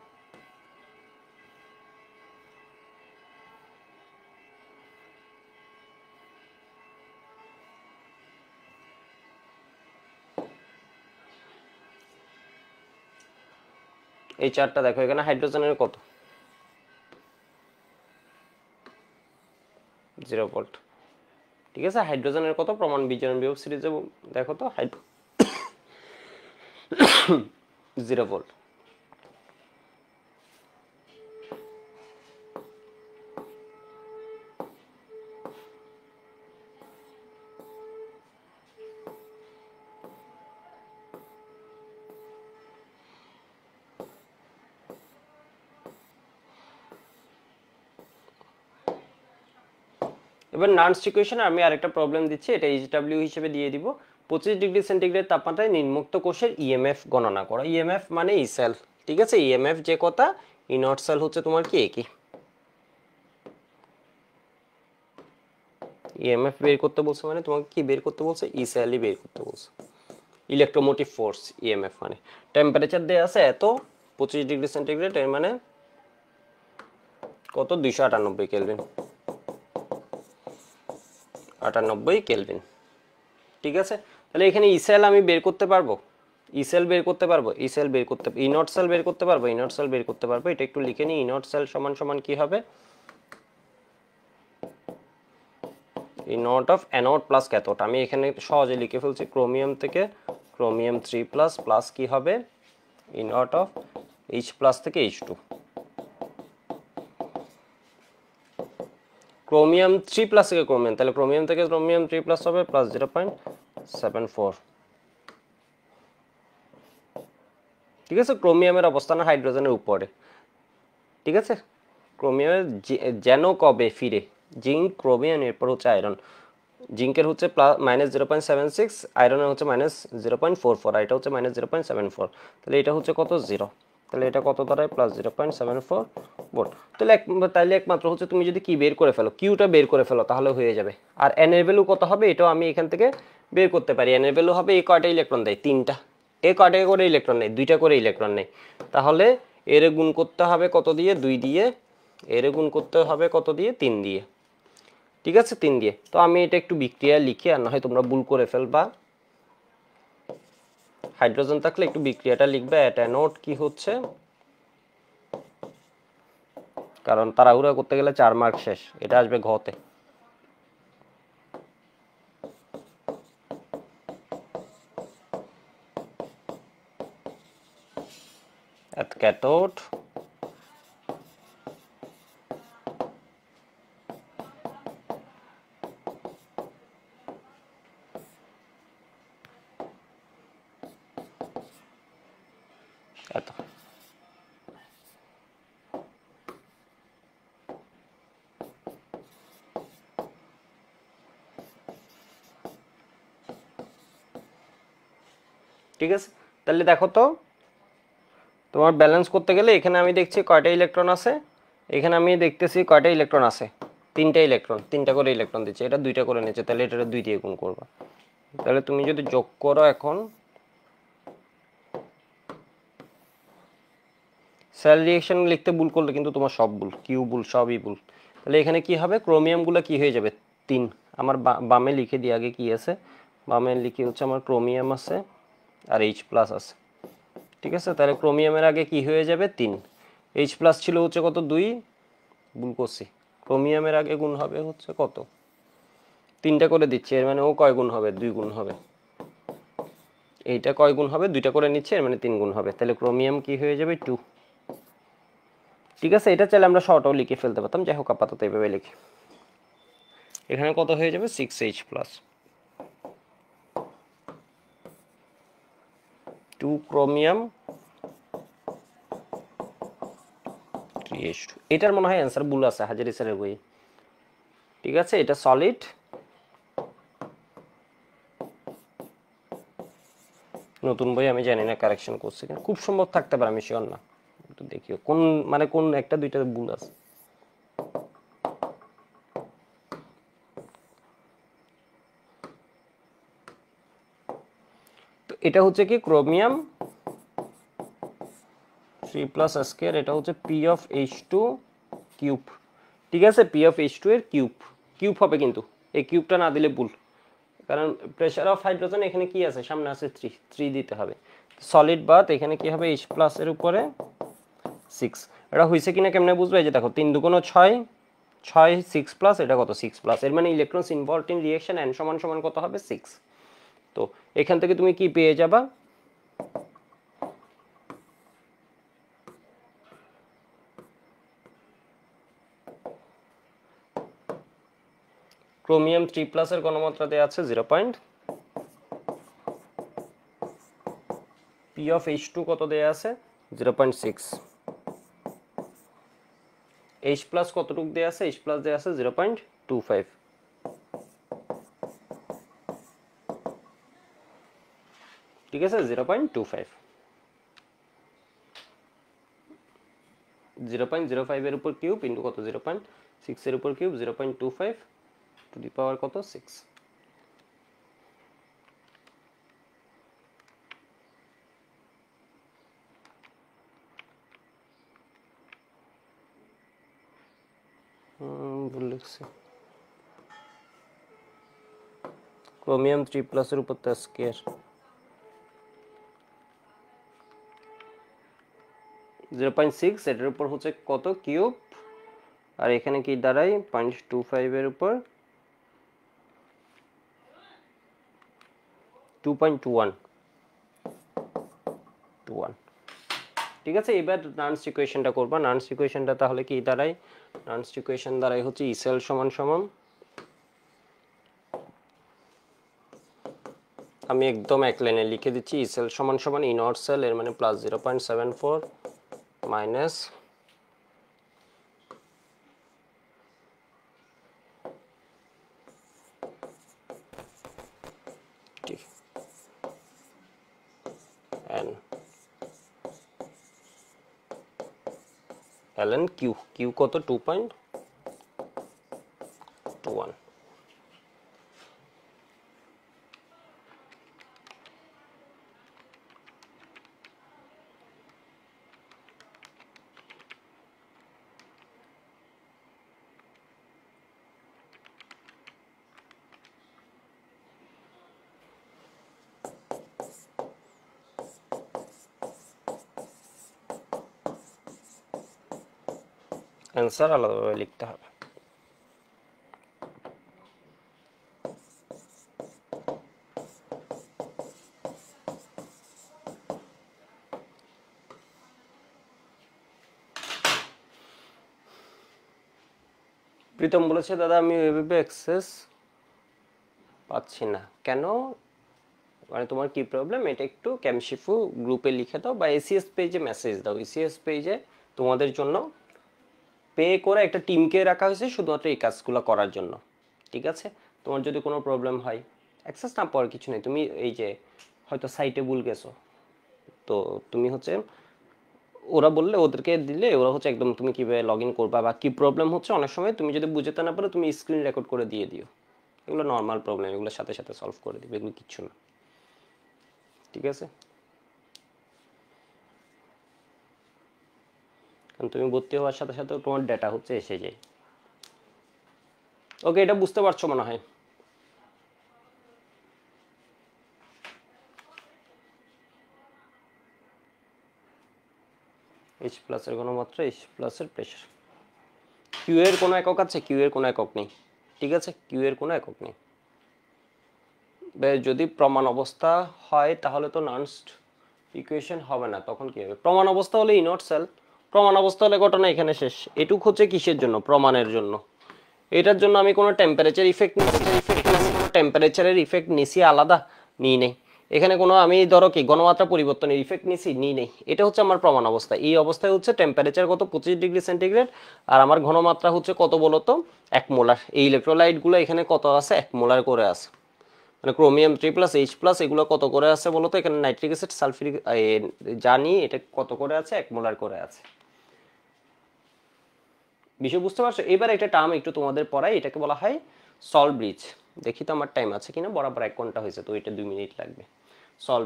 এই চার্টটা দেখো, এখানে হাইড্রোজেনের কত 0 ভোল্ট, ঠিক আছে। হাইড্রোজেনের কত প্রমাণ বিজয়ন বিভব সিরিজে দেখো তো, 0 ভোল্ট। এবার নার্নস ইকুয়েশনে আমি আরেকটা প্রবলেম দিচ্ছি, এটা এইচডব্লিউ হিসেবে দিয়ে দিব। 25 ডিগ্রি সেন্টিগ্রেড তাপমাত্রায় নিম্নোক্ত কোষের ইএমএফ গণনা করো। ইএমএফ মানে ই সেল, ঠিক আছে। ইএমএফ যে কথা, ইনর্ট সেল হচ্ছে তোমার কি একই। ইএমএফ বের করতে বলছে মানে তোমাকে কি বের করতে বলছে? ই সেলই বের করতে বলছে। ইলেকট্রোমোটিভ ফোর্স ইএমএফ মানে। টেম্পারেচার দেওয়া আছে এত 25 ডিগ্রি সেন্টিগ্রেড, এর মানে কত? 298 কেলভিন, 98 কেলভিন, ঠিক আছে। তাহলে এখানে ই সেল আমি বের করতে পারবো, ই সেল বের করতে পারবো, ই সেল বের করতে, ইনর্ট সেল বের করতে পারবো, ইনর্ট সেল বের করতে পারবো। এটা একটু লিখে নিই, ইনর্ট সেল সমান সমান কি হবে? ইনর্ট অফ অ্যানোড প্লাস ক্যাথোড। আমি এখানে সহজে লিখে ফেলছি, ক্রোমিয়াম থেকে ক্রোমিয়াম 3 প্লাস প্লাস কি হবে? ইনর্ট অফ এইচ প্লাস থেকে H2। ক্রোমিয়াম 3 প্লাস থেকে ক্রোমিয়াম, তাহলে ক্রোমিয়াম থেকে ক্রোমিয়াম 3 প্লাস হবে প্লাস 0.74, ঠিক আছে। ক্রোমিয়ামের অবস্থান হাইড্রোজেনের উপরে, ঠিক আছে। ক্রোমিয়ামের যেন কবে ফিরে, জিঙ্ক, ক্রোমিয়াম, এরপর হচ্ছে আয়রন। জিঙ্কের হচ্ছে -0.76, আয়রনের হচ্ছে -0.44, আর এটা হচ্ছে -0.74, তাহলে এটা হচ্ছে কত? 0। তাহলে এটা কত দাঁড়ায়? +0.74 ভোল্ট। তাহলে একমাত্র হচ্ছে তুমি যদি কি বের করে ফেলো, কিউটা বের করে ফেলো, তাহলে হয়ে যাবে। আর এন এর ভ্যালু কত হবে এটাও আমি এখান থেকে বের করতে পারি। এন এর ভ্যালু হবে, এ কয়টা ইলেকট্রন দেয়? 3টা। এ কয়টা করে ইলেকট্রন নেয়? 2টা করে ইলেকট্রন নেয়। তাহলে এর গুণ করতে হবে কত দিয়ে? 2 দিয়ে। এর গুণ করতে হবে কত দিয়ে? 3 দিয়ে, ঠিক আছে, 3 দিয়ে। তো আমি এটা একটু বিক্রিয়া লিখি, আর না হয় তোমরা ভুল করে ফেলবা। হাইড্রোজেন থাকলে একটু বিক্রিয়াটা লিখবে। এটা নোট কি হচ্ছে, কারণ তাড়াহুড়া করতে গেলে 4 মার্ক শেষ। এটা আসবে ঘতে। at cathode এত। ঠিক আছে, তাহলে দেখো তো, তোমার ব্যালেন্স করতে গেলে এখানে আমি দেখছি কয়টা ইলেকট্রন আছে, এখানে আমি দেখতেছি কয়টা ইলেকট্রন আছে? 3টা ইলেকট্রন, 3টা করে ইলেকট্রন দিচ্ছে, এটা 2টা করে নিচ্ছে, তাহলে এটা 2 দিয়ে গুণ করবা। তাহলে তুমি যদি যোগ করো, এখন সেল রিঅ্যাকশন লিখতে ভুল করলে কিন্তু তোমার সব ভুল, কিউ ভুল, সবই ভুল। তাহলে এখানে কি হবে? ক্রোমিয়ামগুলো কি হয়ে যাবে? 3। আমার বামে লিখে দিই আগে কি আছে, বামে লিখে হচ্ছে আমার ক্রোমিয়াম আছে আর H প্লাস আছে, ঠিক আছে। তাহলে ক্রোমিয়ামের আগে কি হয়ে যাবে? 3। H প্লাস ছিল হচ্ছে কত? 2, ভুল করছি। ক্রোমিয়ামের আগে গুণ হবে হচ্ছে কত? 3টা করে দিচ্ছে, এর মানে ও কয় গুণ হবে? 2 গুণ হবে। এইটা কয় গুণ হবে? 2টা করে নিচ্ছে, এর মানে 3 গুণ হবে। তাহলে ক্রোমিয়াম কি হয়ে যাবে? 2, ঠিক আছে। এটা চাইলে আমরা শর্টও লিখে ফেলতে পারতাম, যাই হোক আপাতত এইভাবে লিখি। এখানে কত হয়ে যাবে? 6H plus 2 chromium 3H2। এটার মনে হয় অ্যান্সার ভুল আছে হাজারি স্যারের বই, ঠিক আছে। এটা সলিড, নতুন বই আমি জানি না কারেকশন করছি কিনা, খুব সম্ভব থাকতে পারে, আমি শিওর না। একটু দেখিও কোন, মানে কোন একটা দুইটা ভুল আছে। তো এটা হচ্ছে কি? ক্রোমিয়াম 3 প্লাস স্কয়ার, এটা হচ্ছে পি অফ H2 কিউব, ঠিক আছে। পি অফ H2 এর কিউব, কিউব হবে কিন্তু, এই কিউবটা না দিলে ভুল, কারণ প্রেসার অফ হাইড্রোজেন এখানে কি আছে? সামনে আছে 3 দিতে হবে। সলিড বাদ এখানে কি হবে? H প্লাস এর উপরে 6। এটা হইছে কিনা কেমনে বুঝবো? এই যে দেখো, 3 দুগুণ 6, 6 6 প্লাস, এটা কত? 6 প্লাস, এর মানে electrons involved in reaction n সমান সমান কত হবে? 6। তো এখান থেকে তুমি কি পেয়ে যাবা? ক্রোমিয়াম 3 প্লাস এর ঘনমাত্রা দেওয়া আছে 0. পি অফ H2 কত দেওয়া আছে? 0.6। H প্লাস কতটুকু দেওয়া আছে? H প্লাস দেওয়া আছে 0.25। ঠিক আছে 0.25 0.05 এর উপর কিউব ইনটু কত 0.6 এর উপর কিউব 0.25 টু দি পাওয়ার কত 6 ভুল লিখছি ক্রোমিয়াম 3+ এর উপর তো স্কয়ার 0.6 এটার উপর হচ্ছে কত কিউব আর এখানে কি দাঁড়ায় 0.25 এর উপর 2.21 ঠিক আছে এবার নান্স ইকুয়েশনটা করবা নান্স ইকুয়েশনটা তাহলে কি দাঁড়ায় নান্স ইকুয়েশন দাঁড়ায় হচ্ছে ই সেল সমান সমান আমি একদম এক লাইনে লিখে দিচ্ছি ই সেল সমান সমান ই নট সেল এর মানে plus 0.74 minus n ln q q কত 2.21 आंसर আলাদাভাবে লিখতে হবে প্রীতম বলেছে দাদা আমি ওয়েবে অ্যাক্সেস পাচ্ছি না কেন মানে তোমার কি প্রবলেম এটা একটু ক্যামশিফু গ্রুপে লিখে দাও বা এসিএস পেজে মেসেজ দাও এসিএস পেজে তোমাদের জন্য পে করে একটা টিমকে রাখা হয়েছে শুধুমাত্র এই কাজগুলো করার জন্য ঠিক আছে তোমার যদি কোনো প্রবলেম হয় অ্যাক্সেস না পাওয়ার কিছু নেই তুমি এই যে হয়তো সাইটে ভুল গেছো তো তুমি হচ্ছে ওরা বললে ওদেরকে দিলে ওরা হচ্ছে একদম তুমি কিভাবে লগ ইন করবা বা কি প্রবলেম হচ্ছে অনেক সময় তুমি যদি বুঝতে না পারো তুমি স্ক্রিন রেকর্ড করে দিয়ে দিও এগুলো নর্মাল প্রবলেম এগুলোর সাথে সাথে সলভ করে দিবে এগুলো কিচ্ছু না ঠিক আছে কারণ তুমি ভর্তি হওয়ার সাথে সাথে তোমার ডেটা হচ্ছে এসে যায় ওকে এটা বুঝতে পারছো মনে হয় H প্লাস এর ঘনমাত্রা H প্লাস এর প্রেসার Q এর কোনো একক আছে Q এর কোনো একক নেই ঠিক আছে Q এর কোনো একক নেই যদি প্রমাণ অবস্থা হয় তাহলে তো নান্সড ইকুয়েশন হবে না তখন কি হবে প্রমাণ অবস্থা হলে ইনট সেল প্রমাণ অবস্থা হলে ঘটনা এখানে শেষ এটুক হচ্ছে কিসের জন্য প্রমাণের জন্য এটার জন্য আমি কোনো টেম্পারেচার ইফেক্ট টেম্পারেচারের ইফেক্ট নিছি আলাদা নিই নেই এখানে কোনো আমি ধরো কি ঘনমাত্রা পরিবর্তনের ইফেক্ট নিছি নিই নেই এটা হচ্ছে আমার প্রমাণ অবস্থা এই অবস্থায় হচ্ছে টেম্পারেচার কত 25 ডিগ্রি সেন্টিগ্রেড আর আমার ঘনমাত্রা হচ্ছে কত বলতো 1 মোলার এই ইলেকট্রোলাইটগুলো এখানে কত আছে 1 মোলার করে আছে মানে ক্রোমিয়াম 3+ H+ এগুলো কত করে আছে বলতো এখানে নাইট্রিক অ্যাসিড সালফিউরিক জানি এটা কত করে আছে 1 মোলার করে আছে বিষয় বুঝতে পারছো এবার একটা টার্ম একটু তোমাদের পড়াই এটাকে বলা হয় সল ব্রিজ দেখি তো আমার টাইম আছে কিনা বরাবর 1 ঘন্টা হয়েছে তো এটা 2 মিনিট লাগবে সল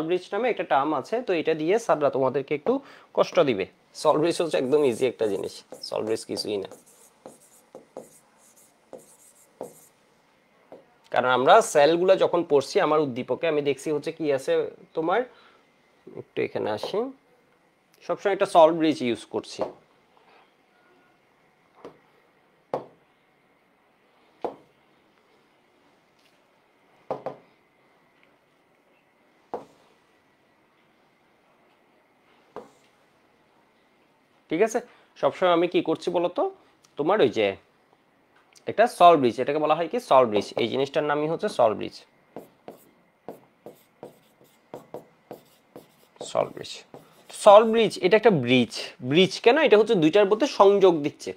ব্রিজ নামে একটা টার্ম আছে তো এটা দিয়ে স্যাররা তোমাদেরকে একটু কষ্ট দিবে সল ব্রিজ হচ্ছে একদম ইজি একটা জিনিস সল ব্রিজ কিছুই না কারণ আমরা সেলগুলো যখন পড়ছি আমার উদ্দীপকে আমি দেখছি হচ্ছে কি আছে তোমার একটু এখানে আসি সবসময় একটা সল ব্রিজ ইউজ করছি ঠিক আছে সবসময় আমি কি করছি বলতো তোমার ওই যে একটা সল ব্রিজ এটাকে বলা হয় কি সল ব্রিজ এই জিনিসটার নামই হচ্ছে সল ব্রিজ এটা একটা ব্রিজ কেন এটা হচ্ছে দুইটার মধ্যে সংযোগ দিচ্ছে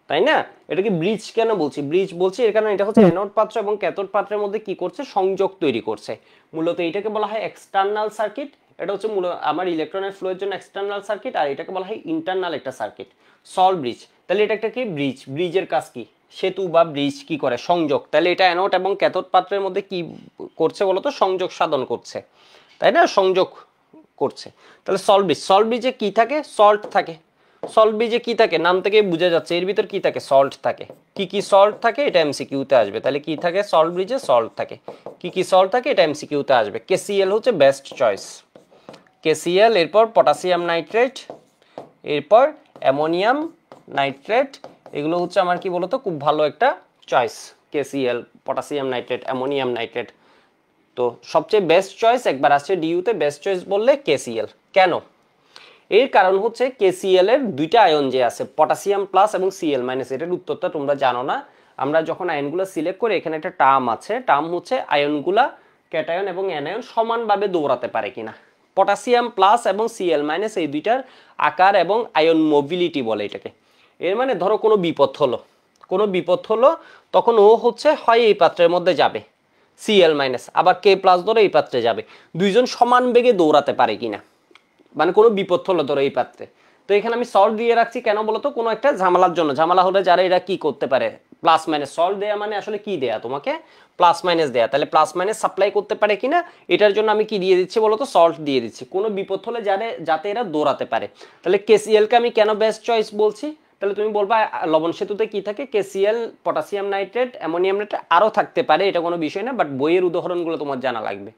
তাই না? এটাকে ব্রিজ কেন বলছি? ব্রিজ বলছি এর কারণে এটা হচ্ছে অ্যানোড পাত্র এবং ক্যাথোড পাত্রের মধ্যে কি করছে, সংযোগ তৈরি করছে। মূলত এটাকে বলা হয় এক্সটার্নাল সার্কিট। এটা হচ্ছে মূলত আমার ইলেকট্রনের ফ্লো এর জন্য এক্সটার্নাল সার্কিট, আর এটাকে বলা হয় ইন্টারনাল একটা সার্কিট, সল ব্রিজ। তাহলে এটা একটা কি ব্রিজ, ব্রিজের কাজ কি, সেতু বা ব্রিজ কি করে, সংযোগ। তাহলে এটা অ্যানোড এবং ক্যাথোড পাত্রের মধ্যে কি করছে বলতো, সংযোগ সাধন করছে, তাই না, সংযোগ করছে। তাহলে সল ব্রিজ, সল ব্রিজে কি থাকে, সল্ট থাকে। সল্ট ব্রিজে কি থাকে, নাম থেকে বোঝা যাচ্ছে এর ভিতর কি থাকে, সল্ট থাকে। কি কি সল্ট থাকে এটা এমসিকিউতে আসবে। তাহলে কি থাকে, সল্ট ব্রিজে সল্ট থাকে। কি কি সল্ট থাকে এটা এমসিকিউতে আসবে। কেসিএল হচ্ছে বেস্ট চয়েস, কেসিএল, এরপর পটাশিয়াম নাইট্রেট, এরপর অ্যামোনিয়াম নাইট্রেট, এগুলো হচ্ছে আমার কি বলতো খুব ভালো একটা choice. KCL, potassium nitrate, ammonium nitrate. তো সবচেয়ে বেস্ট চয়েস একবার আসছে ডিইউতে, বেস্ট চয়েস বললে কেসিএল। কেন? এর কারণ হচ্ছে কেসিএল এর দুইটা আয়ন যে আছে, পটাশিয়াম প্লাস এবং সিএল মাইনাস, এটার উত্তরটা তোমরা জানো না। আমরা যখন আয়নগুলো সিলেক্ট করি এখানে একটা টার্ম আছে, টার্ম হচ্ছে আয়নগুলা ক্যাটায়ন এবং অ্যানায়ন সমানভাবে দৌড়াতে পারে কিনা। পটাশিয়াম প্লাস এবং সিএল মাইনাস এই দুইটার আকার এবং আয়ন মোবিলিটি বলে এটাকে। এর মানে ধরো কোনো বিপদ হলো, কোনো বিপদ হলো, তখন ও হচ্ছে হয় এই পাত্রের মধ্যে যাবে সিএল মাইনাস, আবার কে প্লাস ধরো এই পাত্রে যাবে, দুইজন সমান বেগে দৌড়াতে পারে কিনা, মানে কোনো বিপদ হলো ধরো এই পাত্রে। তো এখানে আমি সল্ট দিয়ে রাখছি কেন বলতো, কোনো একটা ঝামেলার জন্য, ঝামেলা হলে যারা এরা কি করতে পারে, প্লাস মাইনাস, সল্ট দেয়া মানে আসলে কি দেয়া তোমাকে, প্লাস মাইনাস দেয়া। তাহলে প্লাস মাইনাস সাপ্লাই করতে পারে কিনা এটার জন্য আমি কি দিয়ে দিচ্ছি বলতো, সল্ট দিয়ে দিচ্ছি, কোনো বিপদ হলে যাতে এরা দৌড়াতে পারে। তাহলে কেসিএল কে আমি কেন বেস্ট চয়েস বলছি, তাহলে তুমি বলবা লবণ সেতুতে কি থাকে, KCL, potassium nitrate, ammonium nitrate, আরও থাকতে পারে, এটা কোনো বিষয় না, বাট বইয়ের উদাহরণগুলো তোমার জানা লাগবে।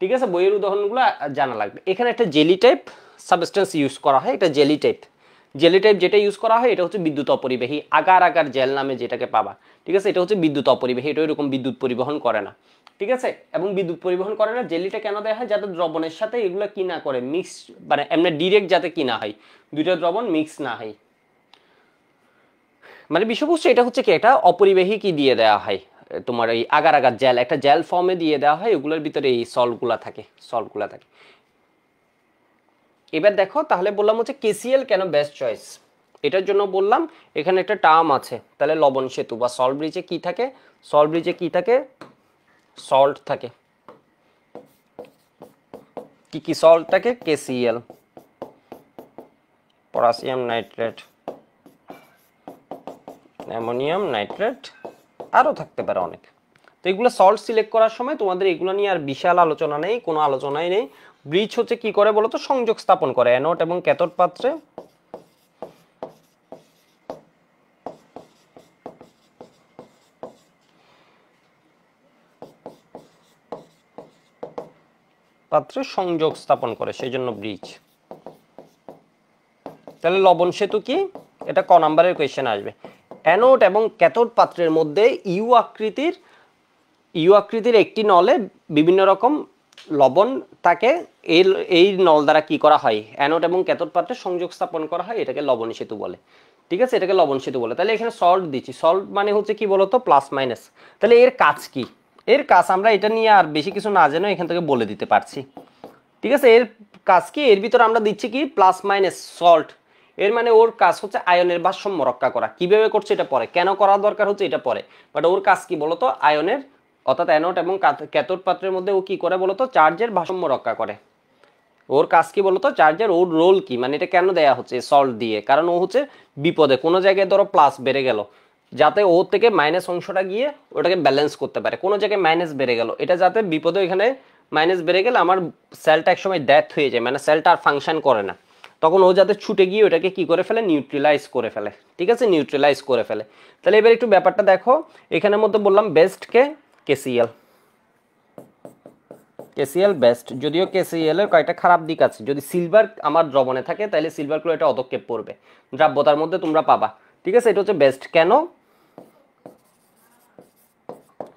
ঠিক আছে, বইয়ের উদাহরণগুলো জানা লাগবে। এখানে একটা জেলি টাইপ সাবস্টেন্স ইউজ করা হয়, এটা জেলি টাইপ। জেলি টাইপ যেটা ইউজ করা হয় এটা হচ্ছে বিদ্যুৎ অপরিবাহী, আগার আগার জেল নামে যেটাকে পাবা। ঠিক আছে, এটা হচ্ছে বিদ্যুৎ অপরিবাহী, এটা এরকম বিদ্যুৎ পরিবহন করে না। ঠিক আছে, এবং বিদ্যুৎ পরিবহন করে না। জেলিটা কেন দেওয়া হয়, যাতে দ্রবণের সাথে এগুলো কি না করে, মিক্স, মানে এমনি ডিরেক্ট যাতে কি না হয়, দুইটা দ্রবণ মিক্স না হয়। মানে বিষয়বস্তু এটা হচ্ছে কি, এটা অপরিবাহী কি দিয়ে দেওয়া হয়, তোমার এই আগার আগার জেল, একটা জেল ফর্মে দিয়ে দেওয়া হয়, ওগুলোর ভিতরে এই সল্টগুলা থাকে, সল্টগুলা থাকে। এবার দেখো, তাহলে বললাম হচ্ছে কেসিএল কেন বেস্ট চয়েস, এটার জন্য বললাম এখানে একটা টার্ম আছে। তাহলে লবণ সেতু বা সল্ট ব্রিজে কি থাকে, সল্ট ব্রিজে কি থাকে, সল্ট থাকে। কি কি সল্ট থাকে, KCL, potassium nitrate, ammonium nitrate, আরও থাকতে পারে অনেক। তো এগুলো সল্ট সিলেক্ট করার সময় তোমাদের এগুলো নিয়ে আর বিশাল আলোচনা নেই, কোনো আলোচনাই নেই। ব্রিজ হচ্ছে কি করে বলতো, সংযোগ স্থাপন করে অ্যানোড এবং ক্যাথোড পাত্রে। পাত্রে সংযোগ স্থাপন করে, সেই জন্য ব্রিজ। তাহলে লবণ সেতু কি, এটা ক নাম্বারের কোয়েশ্চেন আসবে। অ্যানোড এবং ক্যাথোড পাত্রের মধ্যে ইউ আকৃতির একটি নলে বিভিন্ন রকম লবণ থাকে। এই নল দ্বারা কি করা হয়, অ্যানোড এবং ক্যাথোড পাত্রে সংযোগ স্থাপন করা হয়, এটাকে লবণ সেতু বলে। ঠিক আছে, এটাকে লবণ সেতু বলে। তাহলে এখানে সল্ট দিচ্ছি, সল্ট মানে হচ্ছে কি বলতো, প্লাস মাইনাস। তাহলে এর কাজ কি, এর কাজ আমরা এটা নিয়ে আর বেশি কিছু না জেনে এখান থেকে বলে দিতে পারছি। ঠিক আছে, এর কাজ কি, এর ভিতরে আমরা দিচ্ছি কি প্লাস মাইনাস সল্ট, এর মানে ওর কাজ হচ্ছে আয়নের ভারসাম্য রক্ষা করা। কিভাবে করছে এটা পরে, কেন করা দরকার হচ্ছে এটা পরে, বাট ওর কাজ কি বলতো, আয়নের, অর্থাৎ অ্যানোড এবং ক্যাথোড পাত্রের মধ্যে ও কি করে বলতো, চার্জের ভারসাম্য রক্ষা করে। ওর কাজ কি বলতো, চার্জের, ওর রোল কি, মানে এটা কেন দেয়া হচ্ছে সল্ট দিয়ে, কারণ ও হচ্ছে বিপদে কোনো জায়গায় ধরো প্লাস বেড়ে গেল, যাতে ও থেকে মাইনাস অংশটা গিয়ে ওটাকে ব্যালেন্স করতে পারে। কোনো জায়গায় মাইনাস বেড়ে গেল, এটা যাতে বিপদে, এখানে মাইনাস বেড়ে গেলে আমার সেলটা একসময় ডেথ হয়ে যায়, মানে সেলটা আর ফাংশন করে না, তখন ও যাতে ছুটে গিয়ে ওটাকে কি করে ফেলে, নিউট্রিলাইজ করে ফেলে। ঠিক আছে, নিউট্রিলাইজ করে ফেলে। তাহলে এবার একটু ব্যাপারটা দেখো, এখানের মধ্যে বললাম বেস্ট কে, কেসিএল, কেসিএল বেস্ট। যদিও কেসিএল এর কয়েকটা খারাপ দিক আছে, যদি সিলভার আমার দ্রবণে থাকে তাহলে সিলভার ক্লোরাইড অধক্ষেপ পড়বে, দ্রাব্যতার মধ্যে তোমরা পাবা। ঠিক আছে, এটা হচ্ছে বেস্ট কেন,